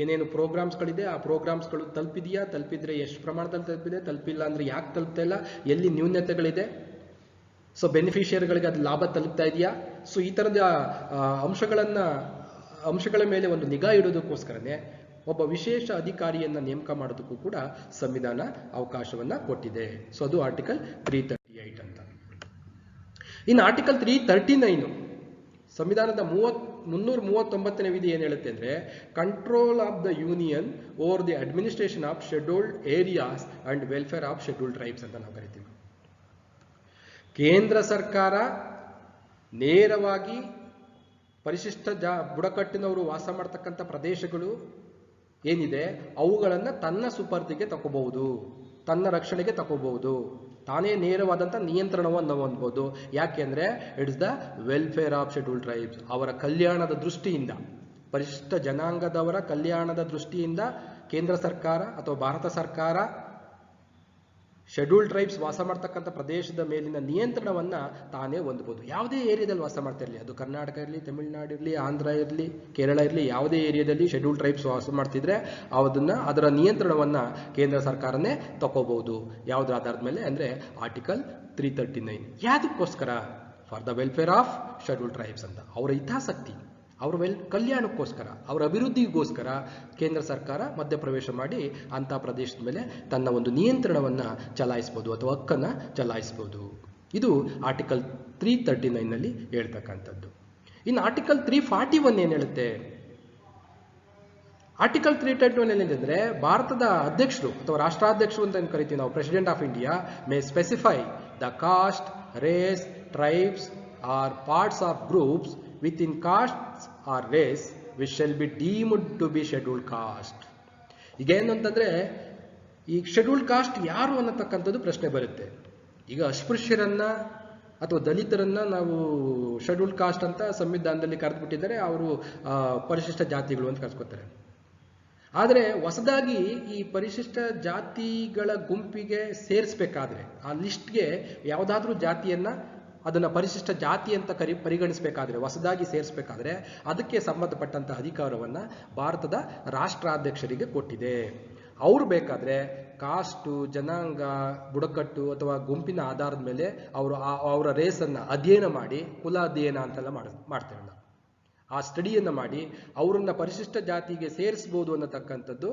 ಏನೇನು ಪ್ರೋಗ್ರಾಮ್ಸ್ಗಳಿದೆ ಆ ಪ್ರೋಗ್ರಾಮ್ಸ್ಗಳು ತಲುಪಿದೆಯಾ, ತಲುಪಿದ್ರೆ ಎಷ್ಟು ಪ್ರಮಾಣದಲ್ಲಿ ತಲುಪಿದೆ, ತಲುಪಿಲ್ಲ ಅಂದ್ರೆ ಯಾಕೆ ತಲುಪ್ತಾ ಇಲ್ಲ, ಎಲ್ಲಿ ನ್ಯೂನತೆಗಳಿದೆ, ಸೊ ಬೆನಿಫಿಷಿಯರಿಗಳಿಗೆ ಅದು ಲಾಭ ತಲುಪ್ತಾ ಇದೆಯಾ, ಸೊ ಈ ಥರದ ಅಂಶಗಳ ಮೇಲೆ ಒಂದು ನಿಗಾ ಇಡೋದಕ್ಕೋಸ್ಕರನೇ ಒಬ್ಬ ವಿಶೇಷ ಅಧಿಕಾರಿಯನ್ನ ನೇಮಕ ಮಾಡೋದಕ್ಕೂ ಕೂಡ ಸಂವಿಧಾನ ಅವಕಾಶವನ್ನ ಕೊಟ್ಟಿದೆ. ಸೊ ಅದು ಆರ್ಟಿಕಲ್ 338 ಅಂತ. ಇನ್ನು ಆರ್ಟಿಕಲ್ 339 ಸಂವಿಧಾನದ 339ನೇ ವಿಧಿ ಏನು ಹೇಳುತ್ತೆ ಅಂದರೆ, control of the union over the administration of scheduled areas and welfare of scheduled tribes ಅಂತ ನಾವು ಕರಿತೀವಿ. ಕೇಂದ್ರ ಸರ್ಕಾರ ನೇರವಾಗಿ ಪರಿಶಿಷ್ಟ ಬುಡಕಟ್ಟಿನವರು ವಾಸ ಮಾಡ್ತಕ್ಕಂಥ ಪ್ರದೇಶಗಳು ಏನಿದೆ ಅವುಗಳನ್ನು ತನ್ನ ಸುಪರ್ದಿಗೆ ತಗೋಬಹುದು, ತನ್ನ ರಕ್ಷಣೆಗೆ ತಗೋಬಹುದು, ತಾನೇ ನೇರವಾದಂಥ ನಿಯಂತ್ರಣವನ್ನು ಹೊಂದ್ಬೋದು. ಯಾಕೆಂದರೆ it's the welfare of scheduled tribes. ಅವರ ಕಲ್ಯಾಣದ ದೃಷ್ಟಿಯಿಂದ, ಪರಿಶಿಷ್ಟ ಜನಾಂಗದವರ ಕಲ್ಯಾಣದ ದೃಷ್ಟಿಯಿಂದ ಕೇಂದ್ರ ಸರ್ಕಾರ ಅಥವಾ ಭಾರತ ಸರ್ಕಾರ ಶೆಡ್ಯೂಲ್ಡ್ ಟ್ರೈಬ್ಸ್ ವಾಸ ಮಾಡ್ತಕ್ಕಂಥ ಪ್ರದೇಶದ ಮೇಲಿನ ನಿಯಂತ್ರಣವನ್ನು ತಾನೇ ಹೊಂದ್ಬೋದು. ಯಾವುದೇ ಏರಿಯಾದಲ್ಲಿ ವಾಸ ಮಾಡ್ತಾ ಇರಲಿ, ಅದು ಕರ್ನಾಟಕ ಇರಲಿ, ತಮಿಳುನಾಡು ಇರಲಿ, ಆಂಧ್ರ ಇರಲಿ, ಕೇರಳ ಇರಲಿ, ಯಾವುದೇ ಏರಿಯಾದಲ್ಲಿ ಶೆಡ್ಯೂಲ್ಡ್ ಟ್ರೈಬ್ಸ್ ವಾಸ ಮಾಡ್ತಿದ್ರೆ ಅದರ ನಿಯಂತ್ರಣವನ್ನು ಕೇಂದ್ರ ಸರ್ಕಾರನೇ ತಗೋಬಹುದು. ಯಾವುದರ ಆಧಾರದ ಮೇಲೆ ಅಂದರೆ ಆರ್ಟಿಕಲ್ 339. ಯಾವುದಕ್ಕೋಸ್ಕರ? For the welfare of scheduled tribes ಅಂತ. ಅವರ ಹಿತಾಸಕ್ತಿ, ಅವರ ಕಲ್ಯಾಣಕ್ಕೋಸ್ಕರ, ಅವರ ಅಭಿವೃದ್ಧಿಗೋಸ್ಕರ ಕೇಂದ್ರ ಸರ್ಕಾರ ಮಧ್ಯಪ್ರವೇಶ ಮಾಡಿ ಅಂಥ ಪ್ರದೇಶದ ಮೇಲೆ ತನ್ನ ಒಂದು ನಿಯಂತ್ರಣವನ್ನು ಚಲಾಯಿಸ್ಬೋದು ಅಥವಾ ಹಕ್ಕನ್ನು ಚಲಾಯಿಸ್ಬೋದು. ಇದು ಆರ್ಟಿಕಲ್ 339ನಲ್ಲಿ ಹೇಳ್ತಕ್ಕಂಥದ್ದು. ಇನ್ನು ಆರ್ಟಿಕಲ್ 341 ಏನು ಹೇಳುತ್ತೆ? ಆರ್ಟಿಕಲ್ 331 ಏನಿದೆ, ಭಾರತದ ಅಧ್ಯಕ್ಷರು ಅಥವಾ ರಾಷ್ಟ್ರಾಧ್ಯಕ್ಷರು ಅಂತ ಕರಿತೀವಿ ನಾವು, president of India may specify the caste, race, tribes or parts of groups within castes or race which shall be deemed to be scheduled caste. ಈಗ ಏನು ಅಂತಂದರೆ, ಈ ಶೆಡ್ಯೂಲ್ಡ್ ಕಾಸ್ಟ್ ಯಾರು ಅನ್ನತಕ್ಕಂಥದ್ದು ಪ್ರಶ್ನೆ ಬರುತ್ತೆ. ಈಗ ಅಸ್ಪೃಶ್ಯರನ್ನ ಅಥವಾ ದಲಿತರನ್ನ ನಾವು ಶೆಡ್ಯೂಲ್ಡ್ ಕಾಸ್ಟ್ ಅಂತ ಸಂವಿಧಾನದಲ್ಲಿ ಕರೆದುಬಿಟ್ಟಿದ್ದಾರೆ, ಅವರು ಪರಿಶಿಷ್ಟ ಜಾತಿಗಳು ಅಂತ ಕರೆಸ್ಕೊತಾರೆ. ಆದರೆ ಹೊಸದಾಗಿ ಈ ಪರಿಶಿಷ್ಟ ಜಾತಿಗಳ ಗುಂಪಿಗೆ ಸೇರಿಸ್ಬೇಕಾದ್ರೆ, ಆ ಲಿಸ್ಟ್ಗೆ ಯಾವುದಾದ್ರೂ ಜಾತಿಯನ್ನ ಅದನ್ನು ಪರಿಶಿಷ್ಟ ಜಾತಿ ಅಂತ ಪರಿಗಣಿಸಬೇಕಾದ್ರೆ, ಹೊಸದಾಗಿ ಸೇರಿಸಬೇಕಾದ್ರೆ ಅದಕ್ಕೆ ಸಂಬಂಧಪಟ್ಟಂಥ ಅಧಿಕಾರವನ್ನು ಭಾರತದ ರಾಷ್ಟ್ರಾಧ್ಯಕ್ಷರಿಗೆ ಕೊಟ್ಟಿದೆ. ಅವರು ಬೇಕಾದರೆ ಕಾಸ್ಟು, ಜನಾಂಗ, ಬುಡಕಟ್ಟು ಅಥವಾ ಗುಂಪಿನ ಆಧಾರದ ಮೇಲೆ ಅವರ ರೇಸನ್ನು ಅಧ್ಯಯನ ಮಾಡಿ, ಕುಲ ಅಧ್ಯಯನ ಅಂತೆಲ್ಲ ಮಾಡ್ತೇವೆ ನಾವು. ಆ ಸ್ಟಡಿಯನ್ನು ಮಾಡಿ ಅವರನ್ನು ಪರಿಶಿಷ್ಟ ಜಾತಿಗೆ ಸೇರಿಸ್ಬೋದು ಅನ್ನತಕ್ಕಂಥದ್ದು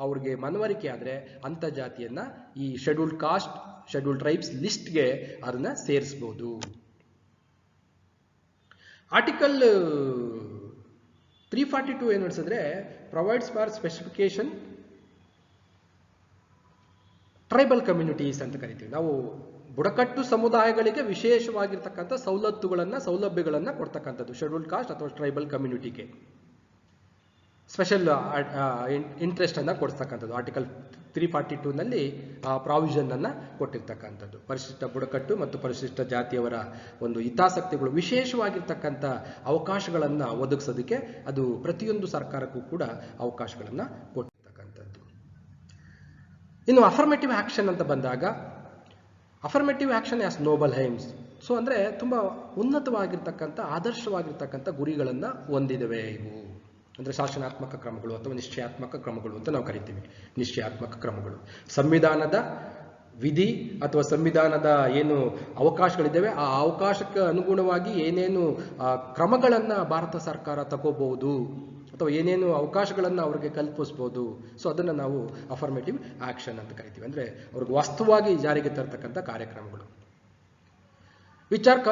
ಅವ್ರಿಗೆ ಮನವರಿಕೆ ಆದರೆ ಅಂಥ ಜಾತಿಯನ್ನು ಈ ಶೆಡ್ಯೂಲ್ಡ್ ಕಾಸ್ಟ್, ಶೆಡ್ಯೂಲ್ಡ್ ಟ್ರೈಬ್ಸ್ ಲಿಸ್ಟ್ಗೆ ಅದನ್ನ ಸೇರಿಸಬಹುದು. ಆರ್ಟಿಕಲ್ 342 ಏನು ಹೇಳಿಸಿದ್ರೆ, provides for specification tribal communities ಅಂತ ಕರಿತೀವಿ ನಾವು. ಬುಡಕಟ್ಟು ಸಮುದಾಯಗಳಿಗೆ ವಿಶೇಷವಾಗಿರ್ತಕ್ಕಂಥ ಸೌಲಭ್ಯಗಳನ್ನು ಕೊಡ್ತಕ್ಕಂಥದ್ದು ಶೆಡ್ಯೂಲ್ಡ್ ಕಾಸ್ಟ್ ಅಥವಾ ಟ್ರೈಬಲ್ ಕಮ್ಯುನಿಟಿಗೆ ಸ್ಪೆಷಲ್ ಇಂಟ್ರೆಸ್ಟ್ ಅನ್ನು ಕೊಡ್ತಕ್ಕಂಥದ್ದು. ಆರ್ಟಿಕಲ್ 342ನಲ್ಲಿ ಆ ಪ್ರಾವಿಷನ್ ಅನ್ನು ಕೊಟ್ಟಿರ್ತಕ್ಕಂಥದ್ದು. ಪರಿಶಿಷ್ಟ ಬುಡಕಟ್ಟು ಮತ್ತು ಪರಿಶಿಷ್ಟ ಜಾತಿಯವರ ಒಂದು ಹಿತಾಸಕ್ತಿಗಳು, ವಿಶೇಷವಾಗಿರ್ತಕ್ಕಂಥ ಅವಕಾಶಗಳನ್ನು ಒದಗಿಸೋದಕ್ಕೆ ಅದು ಪ್ರತಿಯೊಂದು ಸರ್ಕಾರಕ್ಕೂ ಕೂಡ ಅವಕಾಶಗಳನ್ನು ಕೊಟ್ಟಿರ್ತಕ್ಕಂಥದ್ದು. ಇನ್ನು ಅಫರ್ಮೇಟಿವ್ ಆಕ್ಷನ್ ಅಂತ ಬಂದಾಗ, affirmative action as noble aims. So ಅಂದರೆ ತುಂಬ ಉನ್ನತವಾಗಿರ್ತಕ್ಕಂಥ, ಆದರ್ಶವಾಗಿರ್ತಕ್ಕಂಥ ಗುರಿಗಳನ್ನು ಹೊಂದಿದವೆ ಇವು. ಅಂದರೆ ಶಾಸನಾತ್ಮಕ ಕ್ರಮಗಳು ಅಥವಾ ನಿಶ್ಚಯಾತ್ಮಕ ಕ್ರಮಗಳು ಅಂತ ನಾವು ಕರಿತೀವಿ. ನಿಶ್ಚಯಾತ್ಮಕ ಕ್ರಮಗಳು ಸಂವಿಧಾನದ ವಿಧಿ ಅಥವಾ ಸಂವಿಧಾನದ ಏನು ಅವಕಾಶಗಳಿದ್ದಾವೆ ಆ ಅವಕಾಶಕ್ಕೆ ಅನುಗುಣವಾಗಿ ಏನೇನು ಕ್ರಮಗಳನ್ನು ಭಾರತ ಸರ್ಕಾರ ತಗೋಬಹುದು ಅಥವಾ ಏನೇನು ಅವಕಾಶಗಳನ್ನು ಅವ್ರಿಗೆ ಕಲ್ಪಿಸ್ಬೋದು, ಸೊ ಅದನ್ನು ನಾವು ಅಫರ್ಮೇಟಿವ್ ಆಕ್ಷನ್ ಅಂತ ಕರಿತೀವಿ. ಅಂದರೆ ಅವ್ರಿಗೆ ವಾಸ್ತವವಾಗಿ ಜಾರಿಗೆ ತರ್ತಕ್ಕಂಥ ಕಾರ್ಯಕ್ರಮಗಳು. Which are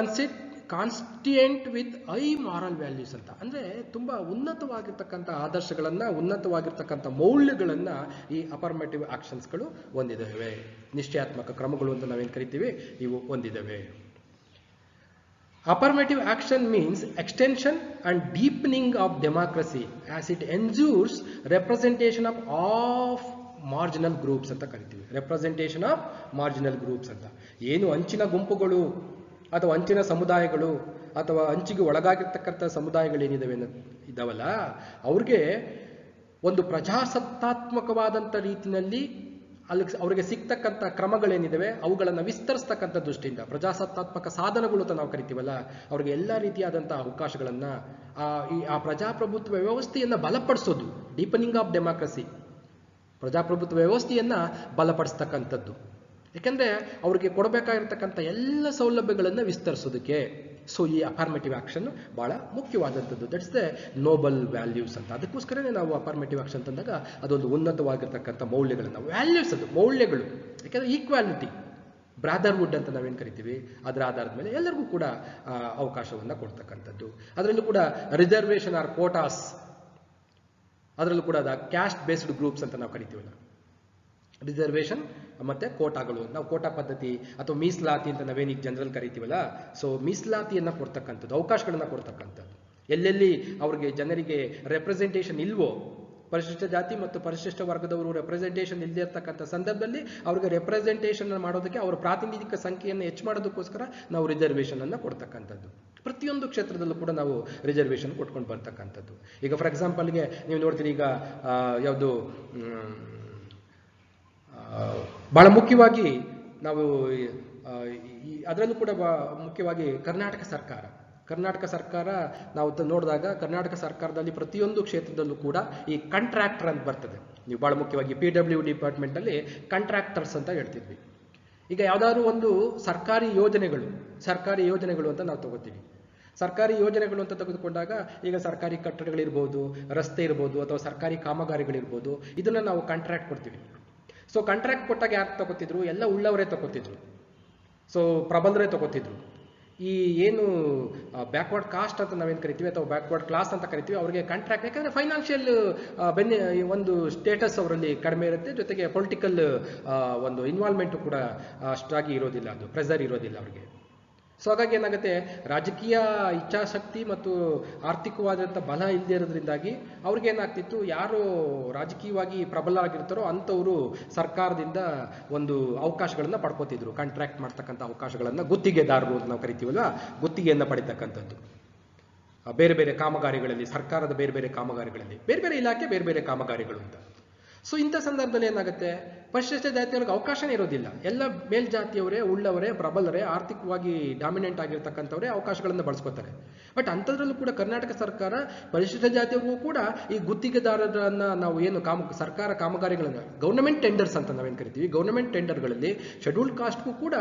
consistent with high moral values ಅಂತ. ಅಂದರೆ ತುಂಬ ಉನ್ನತವಾಗಿರ್ತಕ್ಕಂಥ ಆದರ್ಶಗಳನ್ನು, ಉನ್ನತವಾಗಿರ್ತಕ್ಕಂಥ ಮೌಲ್ಯಗಳನ್ನು ಈ ಅಫರ್ಮೇಟಿವ್ ಆಕ್ಷನ್ಸ್ಗಳು ಹೊಂದಿದ್ದಾವೆ. ನಿಶ್ಚಯಾತ್ಮಕ ಕ್ರಮಗಳು ಅಂತ ನಾವೇನು ಕರಿತೀವಿ, ಇವು ಹೊಂದಿದ್ದಾವೆ. Affirmative action means extension and deepening of democracy as it ensures representation of marginal groups ಅಂತ ಕರಿತೀವಿ. ರೆಪ್ರೆಸೆಂಟೇಷನ್ ಆಫ್ ಮಾರ್ಜಿನಲ್ ಗ್ರೂಪ್ಸ್ ಅಂತ. ಏನು ಅಂಚಿನ ಗುಂಪುಗಳು ಅಥವಾ ಅಂಚಿನ ಸಮುದಾಯಗಳು ಅಥವಾ ಅಂಚಿಗೆ ಒಳಗಾಗಿರ್ತಕ್ಕಂಥ ಸಮುದಾಯಗಳೇನಿದ್ದಾವೆ ಇದ್ದಾವಲ್ಲ, ಅವ್ರಿಗೆ ಒಂದು ಪ್ರಜಾಸತ್ತಾತ್ಮಕವಾದಂಥ ರೀತಿಯಲ್ಲಿ ಅವರಿಗೆ ಸಿಗ್ತಕ್ಕಂಥ ಕ್ರಮಗಳೇನಿದ್ದಾವೆ ಅವುಗಳನ್ನು ವಿಸ್ತರಿಸ್ತಕ್ಕಂಥ ದೃಷ್ಟಿಯಿಂದ ಪ್ರಜಾಸತ್ತಾತ್ಮಕ ಸಾಧನಗಳು ಅಂತ ನಾವು ಕರಿತೀವಲ್ಲ, ಅವ್ರಿಗೆ ಎಲ್ಲ ರೀತಿಯಾದಂಥ ಅವಕಾಶಗಳನ್ನು ಆ ಪ್ರಜಾಪ್ರಭುತ್ವ ವ್ಯವಸ್ಥೆಯನ್ನು ಬಲಪಡಿಸೋದು, ಡೀಪನಿಂಗ್ ಆಫ್ ಡೆಮಾಕ್ರಸಿ, ಪ್ರಜಾಪ್ರಭುತ್ವ ವ್ಯವಸ್ಥೆಯನ್ನು ಬಲಪಡಿಸ್ತಕ್ಕಂಥದ್ದು. ಯಾಕೆಂದರೆ ಅವ್ರಿಗೆ ಕೊಡಬೇಕಾಗಿರ್ತಕ್ಕಂಥ ಎಲ್ಲ ಸೌಲಭ್ಯಗಳನ್ನು ವಿಸ್ತರಿಸೋದಕ್ಕೆ. ಸೊ ಈ ಅಫರ್ಮೇಟಿವ್ ಆಕ್ಷನ್ ಭಾಳ ಮುಖ್ಯವಾದಂಥದ್ದು. ದಟ್ಸ್ ದ ನೋಬಲ್ ವ್ಯಾಲ್ಯೂಸ್ ಅಂತ. ಅದಕ್ಕೋಸ್ಕರನೇ ನಾವು ಅಫರ್ಮೇಟಿವ್ ಆಕ್ಷನ್ ಅಂತಂದಾಗ ಅದೊಂದು ಉನ್ನತವಾಗಿರ್ತಕ್ಕಂಥ ಮೌಲ್ಯಗಳನ್ನು, ವ್ಯಾಲ್ಯೂಸ್ ಅದು ಮೌಲ್ಯಗಳು. ಯಾಕೆಂದರೆ ಈಕ್ವಾಲಿಟಿ, ಬ್ರಾದರ್ಹುಡ್ ಅಂತ ನಾವೇನು ಕರಿತೀವಿ, ಅದರ ಆಧಾರದ ಮೇಲೆ ಎಲ್ಲರಿಗೂ ಕೂಡ ಅವಕಾಶವನ್ನು ಕೊಡ್ತಕ್ಕಂಥದ್ದು. ಅದರಲ್ಲೂ ಕೂಡ ರಿಸರ್ವೇಷನ್ ಆರ್ ಕೋಟಾಸ್, ಅದರಲ್ಲೂ ಕೂಡ ಕ್ಯಾಸ್ಟ್ ಬೇಸ್ಡ್ ಗ್ರೂಪ್ಸ್ ಅಂತ ನಾವು ಕರಿತೀವಲ್ಲ, ರಿಸರ್ವೇಷನ್ ಮತ್ತೆ ಕೋಟಾಗಳು, ನಾವು ಕೋಟಾ ಪದ್ಧತಿ ಅಥವಾ ಮೀಸಲಾತಿ ಅಂತ ನಾವೇನೀಗ ಜನರಲ್ ಕರಿತೀವಲ್ಲ, ಸೊ ಮೀಸಲಾತಿಯನ್ನು ಕೊಡ್ತಕ್ಕಂಥದ್ದು, ಅವಕಾಶಗಳನ್ನು ಕೊಡ್ತಕ್ಕಂಥದ್ದು. ಎಲ್ಲೆಲ್ಲಿ ಅವ್ರಿಗೆ ಜನರಿಗೆ ರೆಪ್ರೆಸೆಂಟೇಷನ್ ಇಲ್ವೋ, ಪರಿಶಿಷ್ಟ ಜಾತಿ ಮತ್ತು ಪರಿಶಿಷ್ಟ ವರ್ಗದವರು ರೆಪ್ರೆಸೆಂಟೇಷನ್ ಇಲ್ಲದೆ ಇರ್ತಕ್ಕಂಥ ಸಂದರ್ಭದಲ್ಲಿ ಅವ್ರಿಗೆ ರೆಪ್ರೆಸೆಂಟೇಷನ್ ಮಾಡೋದಕ್ಕೆ, ಅವರ ಪ್ರಾತಿನಿಧಿಕ ಸಂಖ್ಯೆಯನ್ನು ಹೆಚ್ಚು ಮಾಡೋದಕ್ಕೋಸ್ಕರ ನಾವು ರಿಸರ್ವೇಷನ್ ಅನ್ನು ಕೊಡ್ತಕ್ಕಂಥದ್ದು. ಪ್ರತಿಯೊಂದು ಕ್ಷೇತ್ರದಲ್ಲೂ ಕೂಡ ನಾವು ರಿಸರ್ವೇಷನ್ ಕೊಟ್ಕೊಂಡು ಬರ್ತಕ್ಕಂಥದ್ದು. ಈಗ ಫಾರ್ ಎಕ್ಸಾಂಪಲ್ಗೆ ನೀವು ನೋಡ್ತೀರಿ, ಈಗ ಯಾವುದು ಬಹಳ ಮುಖ್ಯವಾಗಿ ನಾವು ಅದರಲ್ಲೂ ಕೂಡ ಮುಖ್ಯವಾಗಿ ಕರ್ನಾಟಕ ಸರ್ಕಾರ ನಾವು ನೋಡಿದಾಗ, ಕರ್ನಾಟಕ ಸರ್ಕಾರದಲ್ಲಿ ಪ್ರತಿಯೊಂದು ಕ್ಷೇತ್ರದಲ್ಲೂ ಕೂಡ ಈ ಕಾಂಟ್ರಾಕ್ಟರ್ ಅಂತ ಬರ್ತದೆ. ನೀವು ಬಹಳ ಮುಖ್ಯವಾಗಿ PW ಡಿಪಾರ್ಟ್ಮೆಂಟಲ್ಲಿ ಕಾಂಟ್ರಾಕ್ಟರ್ಸ್ ಅಂತ ಹೇಳ್ತಿದ್ವಿ. ಈಗ ಯಾವುದಾದ್ರು ಒಂದು ಸರ್ಕಾರಿ ಯೋಜನೆಗಳು ಅಂತ ನಾವು ತಗೋತೀವಿ. ಸರ್ಕಾರಿ ಯೋಜನೆಗಳು ಅಂತ ತೆಗೆದುಕೊಂಡಾಗ, ಈಗ ಸರ್ಕಾರಿ ಕಟ್ಟಡಗಳಿರ್ಬೋದು, ರಸ್ತೆ ಇರ್ಬೋದು, ಅಥವಾ ಸರ್ಕಾರಿ ಕಾಮಗಾರಿಗಳಿರ್ಬೋದು, ಇದನ್ನ ನಾವು ಕಾಂಟ್ರಾಕ್ಟ್ ಕೊಡ್ತೀವಿ. ಸೊ ಕಾಂಟ್ರಾಕ್ಟ್ ಕೊಟ್ಟಾಗ ಯಾರು ತಗೋತಿದ್ರು? ಎಲ್ಲ ಉಳ್ಳವರೇ ತಗೋತಿದ್ರು. ಸೊ ಪ್ರಬಲರೇ ತಗೋತಿದ್ರು. ಈ ಏನು ಬ್ಯಾಕ್ವರ್ಡ್ ಕಾಸ್ಟ್ ಅಂತ ನಾವೇನು ಕರಿತೀವಿ, ಅಥವಾ ಬ್ಯಾಕ್ವರ್ಡ್ ಕ್ಲಾಸ್ ಅಂತ ಕರಿತೀವಿ, ಅವರಿಗೆ ಕಾಂಟ್ರಾಕ್ಟ್, ಯಾಕಂದ್ರೆ ಫೈನಾನ್ಷಿಯಲ್ ಒಂದು ಸ್ಟೇಟಸ್ ಅವರಲ್ಲಿ ಕಡಿಮೆ ಇರುತ್ತೆ, ಜೊತೆಗೆ ಪೊಲಿಟಿಕಲ್ ಒಂದು ಇನ್ವಾಲ್ವ್ಮೆಂಟು ಕೂಡ ಅಷ್ಟಾಗಿ ಇರೋದಿಲ್ಲ, ಅದು ಪ್ರೆಸರ್ ಇರೋದಿಲ್ಲ ಅವರಿಗೆ. ಸೊ ಹಾಗಾಗಿ ಏನಾಗುತ್ತೆ, ರಾಜಕೀಯ ಇಚ್ಛಾಶಕ್ತಿ ಮತ್ತು ಆರ್ಥಿಕವಾದಂಥ ಬಲ ಇಲ್ಲದೆ ಇರೋದ್ರಿಂದಾಗಿ ಅವ್ರಿಗೆ ಏನಾಗ್ತಿತ್ತು, ಯಾರು ರಾಜಕೀಯವಾಗಿ ಪ್ರಬಲ ಆಗಿರ್ತಾರೋ ಅಂಥವರು ಸರ್ಕಾರದಿಂದ ಒಂದು ಅವಕಾಶಗಳನ್ನು ಪಡ್ಕೋತಿದ್ರು. ಕಾಂಟ್ರಾಕ್ಟ್ ಮಾಡ್ತಕ್ಕಂಥ ಅವಕಾಶಗಳನ್ನು, ಗುತ್ತಿಗೆದಾರರು ಅಂತ ನಾವು ಕರಿತೀವಲ್ವ, ಗುತ್ತಿಗೆಯನ್ನು ಪಡಿತಕ್ಕಂಥದ್ದು. ಬೇರೆ ಬೇರೆ ಕಾಮಗಾರಿಗಳಲ್ಲಿ, ಸರ್ಕಾರದ ಬೇರೆ ಬೇರೆ ಕಾಮಗಾರಿಗಳಲ್ಲಿ, ಬೇರೆ ಬೇರೆ ಇಲಾಖೆ ಬೇರೆ ಬೇರೆ ಕಾಮಗಾರಿಗಳು ಅಂತ. ಸೊ ಇಂಥ ಸಂದರ್ಭದಲ್ಲಿ ಏನಾಗುತ್ತೆ, ಪರಿಶಿಷ್ಟ ಜಾತಿಯವ್ರಿಗೆ ಅವಕಾಶನೇ ಇರೋದಿಲ್ಲ. ಎಲ್ಲ ಮೇಲ್ಜಾತಿಯವರೇ, ಉಳ್ಳವರೇ, ಪ್ರಬಲರೇ, ಆರ್ಥಿಕವಾಗಿ ಡಾಮಿನೆಂಟ್ ಆಗಿರ್ತಕ್ಕಂಥವರೇ ಅವಕಾಶಗಳನ್ನು ಬಳಸ್ಕೋತಾರೆ. ಬಟ್ ಅಂಥದ್ರಲ್ಲೂ ಕೂಡ ಕರ್ನಾಟಕ ಸರ್ಕಾರ ಪರಿಶಿಷ್ಟ ಜಾತಿಯವ್ರಿಗೂ ಕೂಡ ಈ ಗುತ್ತಿಗೆದಾರರನ್ನ ನಾವು ಏನು ಸರ್ಕಾರ ಕಾಮಗಾರಿಗಳನ್ನು, ಗೌರ್ನಮೆಂಟ್ ಟೆಂಡರ್ಸ್ ಅಂತ ನಾವೇನು ಕರಿತೀವಿ, ಗೌರ್ನಮೆಂಟ್ ಟೆಂಡರ್ಗಳಲ್ಲಿ ಶೆಡ್ಯೂಲ್ಡ್ ಕಾಸ್ಟ್ಗೂ ಕೂಡ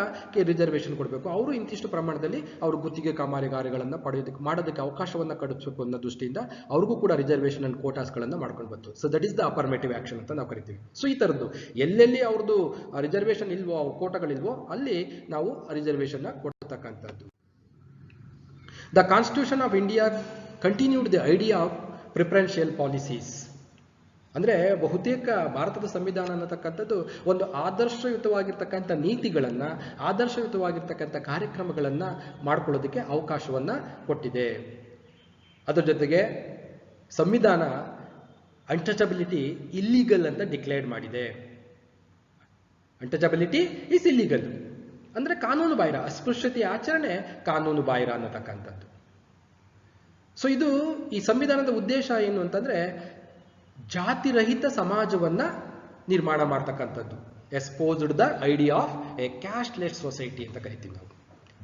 ರಿಸರ್ವೇಷನ್ ಕೊಡಬೇಕು. ಅವರು ಇಂತಿಷ್ಟು ಪ್ರಮಾಣದಲ್ಲಿ ಅವರು ಗುತ್ತಿಗೆ ಕಾಮಗಾರಿಗಳನ್ನು ಮಾಡೋದಕ್ಕೆ ಅವಕಾಶವನ್ನು ಕಲ್ಪಿಸಬೇಕು ಅನ್ನೋ ದೃಷ್ಟಿಯಿಂದ ಅವ್ರಿಗೂ ಕೂಡ ರಿಸರ್ವೇಷನ್ ಅಂಡ್ ಕೋಟಾಸ್ಗಳನ್ನು ಮಾಡ್ಕೊಂಡು ಬಂತು. So that is the affirmative action ಅಂತ ನಾವು ಕರಿತೀವಿ. ಸೊ ಈ ಥರದ್ದು ಎಲ್ಲೆಲ್ಲಿ ಅವ್ರದ್ದು ರಿಸರ್ವೇಷನ್ ಇಲ್ವೋ, ಕೋಟಾಗಳಿಲ್ವೋ, ಅಲ್ಲಿ ನಾವು ರಿಸರ್ವೇಷನ್ ಕೊಡ್ತಕ್ಕಂಥದ್ದು. The constitution of India continued the idea of preferential policies. ಅಂದರೆ ಬಹುತೇಕ ಭಾರತದ ಸಂವಿಧಾನ ಅನ್ನತಕ್ಕಂಥದ್ದು ಒಂದು ಆದರ್ಶಯುತವಾಗಿರ್ತಕ್ಕಂಥ ನೀತಿಗಳನ್ನು, ಆದರ್ಶಯುತವಾಗಿರ್ತಕ್ಕಂಥ ಕಾರ್ಯಕ್ರಮಗಳನ್ನು ಮಾಡ್ಕೊಳ್ಳೋದಕ್ಕೆ ಅವಕಾಶವನ್ನು ಕೊಟ್ಟಿದೆ. ಅದರ ಜೊತೆಗೆ ಸಂವಿಧಾನ ಅನ್ಟಚಬಿಲಿಟಿ ಇಲ್ಲಿಗಲ್ ಅಂತ ಡಿಕ್ಲೇರ್ ಮಾಡಿದೆ. ಅನ್ಟಚಬಿಲಿಟಿ ಈಸ್ ಇಲ್ಲಿಗಲ್ ಅಂದರೆ ಕಾನೂನು ಬಾಹಿರ, ಅಸ್ಪೃಶ್ಯತೆಯ ಆಚರಣೆ ಕಾನೂನು ಬಾಹಿರ ಅನ್ನತಕ್ಕಂಥದ್ದು. ಸೊ ಇದು ಈ ಸಂವಿಧಾನದ ಉದ್ದೇಶ ಏನು ಅಂತಂದ್ರೆ, ಜಾತಿರಹಿತ ಸಮಾಜವನ್ನ ನಿರ್ಮಾಣ ಮಾಡ್ತಕ್ಕಂಥದ್ದು. Espoused the idea of a casteless society ಅಂತ ಕರಿತೀವಿ ನಾವು.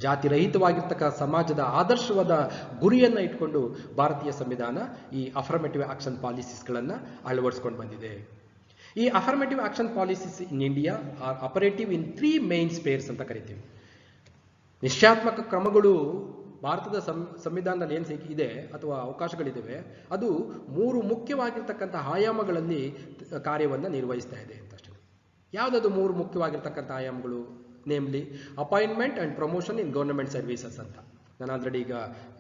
ಜಾತಿರಹಿತವಾಗಿರ್ತಕ್ಕ ಸಮಾಜದ ಆದರ್ಶವಾದ ಗುರಿಯನ್ನು ಇಟ್ಕೊಂಡು ಭಾರತೀಯ ಸಂವಿಧಾನ ಈ ಅಫರ್ಮೇಟಿವ್ ಆಕ್ಷನ್ ಪಾಲಿಸೀಸ್ಗಳನ್ನು ಅಳವಡಿಸ್ಕೊಂಡು ಬಂದಿದೆ. ಈ affirmative action policies in India are operative in 3 main spheres ಅಂತ ಕರಿತೀವಿ. ನಿಶ್ಚಯಾತ್ಮಕ ಕ್ರಮಗಳು ಭಾರತದ ಸಂವಿಧಾನದಲ್ಲಿ ಏನು ಇದೆ ಅಥವಾ ಅವಕಾಶಗಳಿದ್ದಾವೆ, ಅದು 3 ಮುಖ್ಯವಾಗಿರ್ತಕ್ಕಂಥ ಆಯಾಮಗಳಲ್ಲಿ ಕಾರ್ಯವನ್ನು ನಿರ್ವಹಿಸ್ತಾ ಇದೆ ಅಂತ ಅಷ್ಟೇ. ಯಾವುದದು 3 ಮುಖ್ಯವಾಗಿರ್ತಕ್ಕಂಥ ಆಯಾಮಗಳು? Namely appointment and promotion in government services ಅಂತ ನಾನು ಆಲ್ರೆಡಿ ಈಗ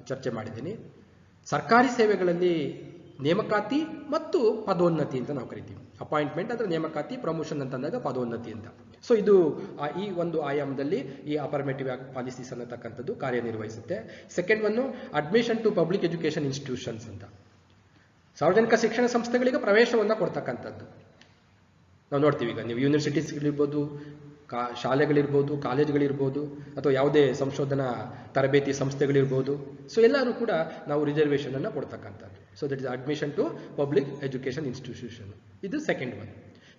ಚರ್ಚೆ ಮಾಡಿದ್ದೀನಿ. ಸರ್ಕಾರಿ ಸೇವೆಗಳಲ್ಲಿ ನೇಮಕಾತಿ ಮತ್ತು ಪದೋನ್ನತಿ ಅಂತ ನಾವು ಕರಿತೀವಿ. ಅಪಾಯಿಂಟ್ಮೆಂಟ್ ಅಂದರೆ ನೇಮಕಾತಿ, ಪ್ರಮೋಷನ್ ಅಂತಂದಾಗ ಪದೋನ್ನತಿ ಅಂತ. ಸೊ ಇದು ಈ ಒಂದು ಆಯಾಮದಲ್ಲಿ ಈ ಅಫರ್ಮೇಟಿವ್ ಪಾಲಿಸೀಸ್ ಅನ್ನತಕ್ಕಂಥದ್ದು ಕಾರ್ಯನಿರ್ವಹಿಸುತ್ತೆ. Second one admission to public education institutions ಅಂತ, ಸಾರ್ವಜನಿಕ ಶಿಕ್ಷಣ ಸಂಸ್ಥೆಗಳಿಗೆ ಪ್ರವೇಶವನ್ನು ಕೊಡ್ತಕ್ಕಂಥದ್ದು. ನಾವು ನೋಡ್ತೀವಿ, ಈಗ ನೀವು ಯೂನಿವರ್ಸಿಟೀಸ್ಗಳಿರ್ಬೋದು, ಶಾಲೆಗಳಿರ್ಬೋದು, ಕಾಲೇಜ್ಗಳಿರ್ಬೋದು, ಅಥವಾ ಯಾವುದೇ ಸಂಶೋಧನಾ ತರಬೇತಿ ಸಂಸ್ಥೆಗಳಿರ್ಬೋದು, ಸೊ ಎಲ್ಲರೂ ಕೂಡ ನಾವು ರಿಸರ್ವೇಷನ್ ಅನ್ನು ಕೊಡ್ತಕ್ಕಂಥದ್ದು. So that is admission to public education institution. ಇದು second one.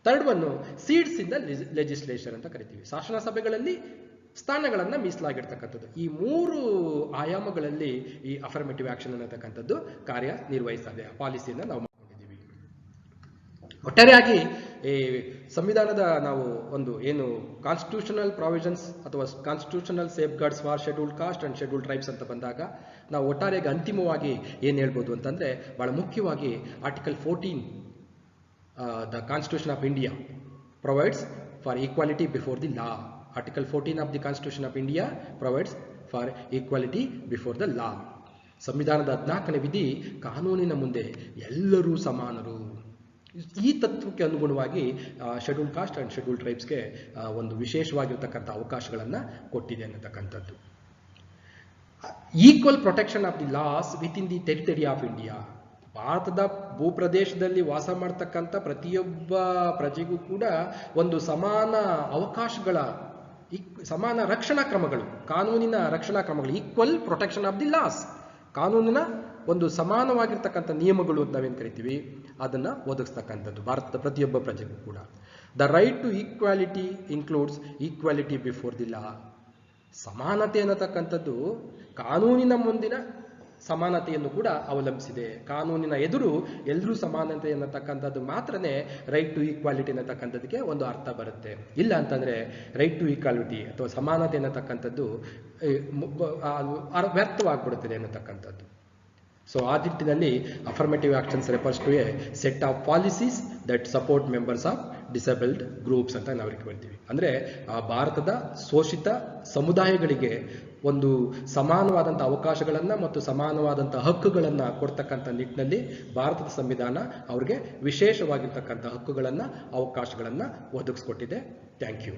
Third one seats in the legislation ಅಂತ ಕರಿತೀವಿ. ಶಾಸನ ಸಭೆಗಳಲ್ಲಿ ಸ್ಥಾನಗಳನ್ನು ಮೀಸಲಾಗಿರ್ತಕ್ಕಂಥದ್ದು. ಈ 3 ಆಯಾಮಗಳಲ್ಲಿ ಈ ಅಫರ್ಮೇಟಿವ್ ಆಕ್ಷನ್ ಅನ್ನತಕ್ಕಂಥದ್ದು ಕಾರ್ಯನಿರ್ವಹಿಸ್ತದೆ. ಪಾಲಿಸಿಯನ್ನು ನಾವು ಮಾಡಿಕೊಂಡಿದ್ದೀವಿ. ಒಟ್ಟಾರೆಯಾಗಿ ಈ ಸಂವಿಧಾನದ ನಾವು ಒಂದು ಏನು ಕಾನ್ಸ್ಟಿಟ್ಯೂಷನಲ್ ಪ್ರಾವಿಷನ್ಸ್ ಅಥವಾ constitutional safe guards for scheduled caste and scheduled tribes ಅಂತ ಬಂದಾಗ ನಾವು ಒಟ್ಟಾರೆಯಾಗಿ ಅಂತಿಮವಾಗಿ ಏನು ಹೇಳ್ಬೋದು ಅಂತಂದರೆ, ಬಹಳ ಮುಖ್ಯವಾಗಿ article 14 the constitution of India provides for equality before the law. Article 14 of the Constitution of India provides for equality before the law. ಸಂವಿಧಾನದ 14ನೇ ವಿಧಿ ಕಾನೂನಿನ ಮುಂದೆ ಎಲ್ಲರೂ ಸಮಾನರು. ಈ ತತ್ವಕ್ಕೆ ಅನುಗುಣವಾಗಿ ಶೆಡ್ಯೂಲ್ ಕಾಸ್ಟ್ ಅಂಡ್ ಶೆಡ್ಯೂಲ್ ಟ್ರೈಬ್ಸ್ಗೆ ಒಂದು ವಿಶೇಷವಾಗಿರ್ತಕ್ಕಂಥ ಅವಕಾಶಗಳನ್ನು ಕೊಟ್ಟಿದೆ ಅನ್ನತಕ್ಕಂಥದ್ದು. Equal protection of the laws with in the territory of India. ಭಾರತದ ಭೂಪ್ರದೇಶದಲ್ಲಿ ವಾಸ ಮಾಡ್ತಕ್ಕಂಥ ಪ್ರತಿಯೊಬ್ಬ ಪ್ರಜೆಗೂ ಕೂಡ ಒಂದು ಸಮಾನ ಅವಕಾಶಗಳ ಸಮಾನ ರಕ್ಷಣಾ ಕ್ರಮಗಳು, ಕಾನೂನಿನ ರಕ್ಷಣಾ ಕ್ರಮಗಳು, equal protection of the laws, ಕಾನೂನಿನ ಒಂದು ಸಮಾನವಾಗಿರ್ತಕ್ಕಂಥ ನಿಯಮಗಳು ಅಂತ ನಾವೇನು ಕರಿತೀವಿ ಅದನ್ನು ಒದಗಿಸ್ತಕ್ಕಂಥದ್ದು ಭಾರತದ ಪ್ರತಿಯೊಬ್ಬ ಪ್ರಜೆಗೂ ಕೂಡ. The right to equality includes equality before the law. ಸಮಾನತೆ ಅನ್ನತಕ್ಕಂಥದ್ದು ಕಾನೂನಿನ ಮುಂದಿನ ಸಮಾನತೆಯನ್ನು ಕೂಡ ಅವಲಂಬಿಸಿದೆ. ಕಾನೂನಿನ ಎದುರು ಎಲ್ಲರೂ ಸಮಾನತೆ ಅನ್ನತಕ್ಕಂಥದ್ದು ಮಾತ್ರನೇ ರೈಟ್ ಟು ಈಕ್ವಾಲಿಟಿ ಅನ್ನತಕ್ಕಂಥದ್ದಕ್ಕೆ ಒಂದು ಅರ್ಥ ಬರುತ್ತೆ. ಇಲ್ಲ ಅಂತಂದರೆ ರೈಟ್ ಟು ಈಕ್ವಾಲಿಟಿ ಅಥವಾ ಸಮಾನತೆ ಅನ್ನತಕ್ಕಂಥದ್ದು ವ್ಯರ್ಥವಾಗ್ಬಿಡುತ್ತದೆ ಅನ್ನತಕ್ಕಂಥದ್ದು. ಸೊ ಆ ನಿಟ್ಟಿನಲ್ಲಿ affirmative actions refers to a set of policies that support members of disabled groups ಅಂತ ನಾವು ಹೇಳ್ತೀವಿ. ಅಂದರೆ ಭಾರತದ ಶೋಷಿತ ಸಮುದಾಯಗಳಿಗೆ ಒಂದು ಸಮಾನವಾದಂಥ ಅವಕಾಶಗಳನ್ನು ಮತ್ತು ಸಮಾನವಾದಂಥ ಹಕ್ಕುಗಳನ್ನು ಕೊಡ್ತಕ್ಕಂಥ ನಿಟ್ಟಿನಲ್ಲಿ ಭಾರತದ ಸಂವಿಧಾನ ಅವ್ರಿಗೆ ವಿಶೇಷವಾಗಿರ್ತಕ್ಕಂಥ ಹಕ್ಕುಗಳನ್ನು ಅವಕಾಶಗಳನ್ನು ಒದಗಿಸ್ಕೊಟ್ಟಿದೆ. Thank you.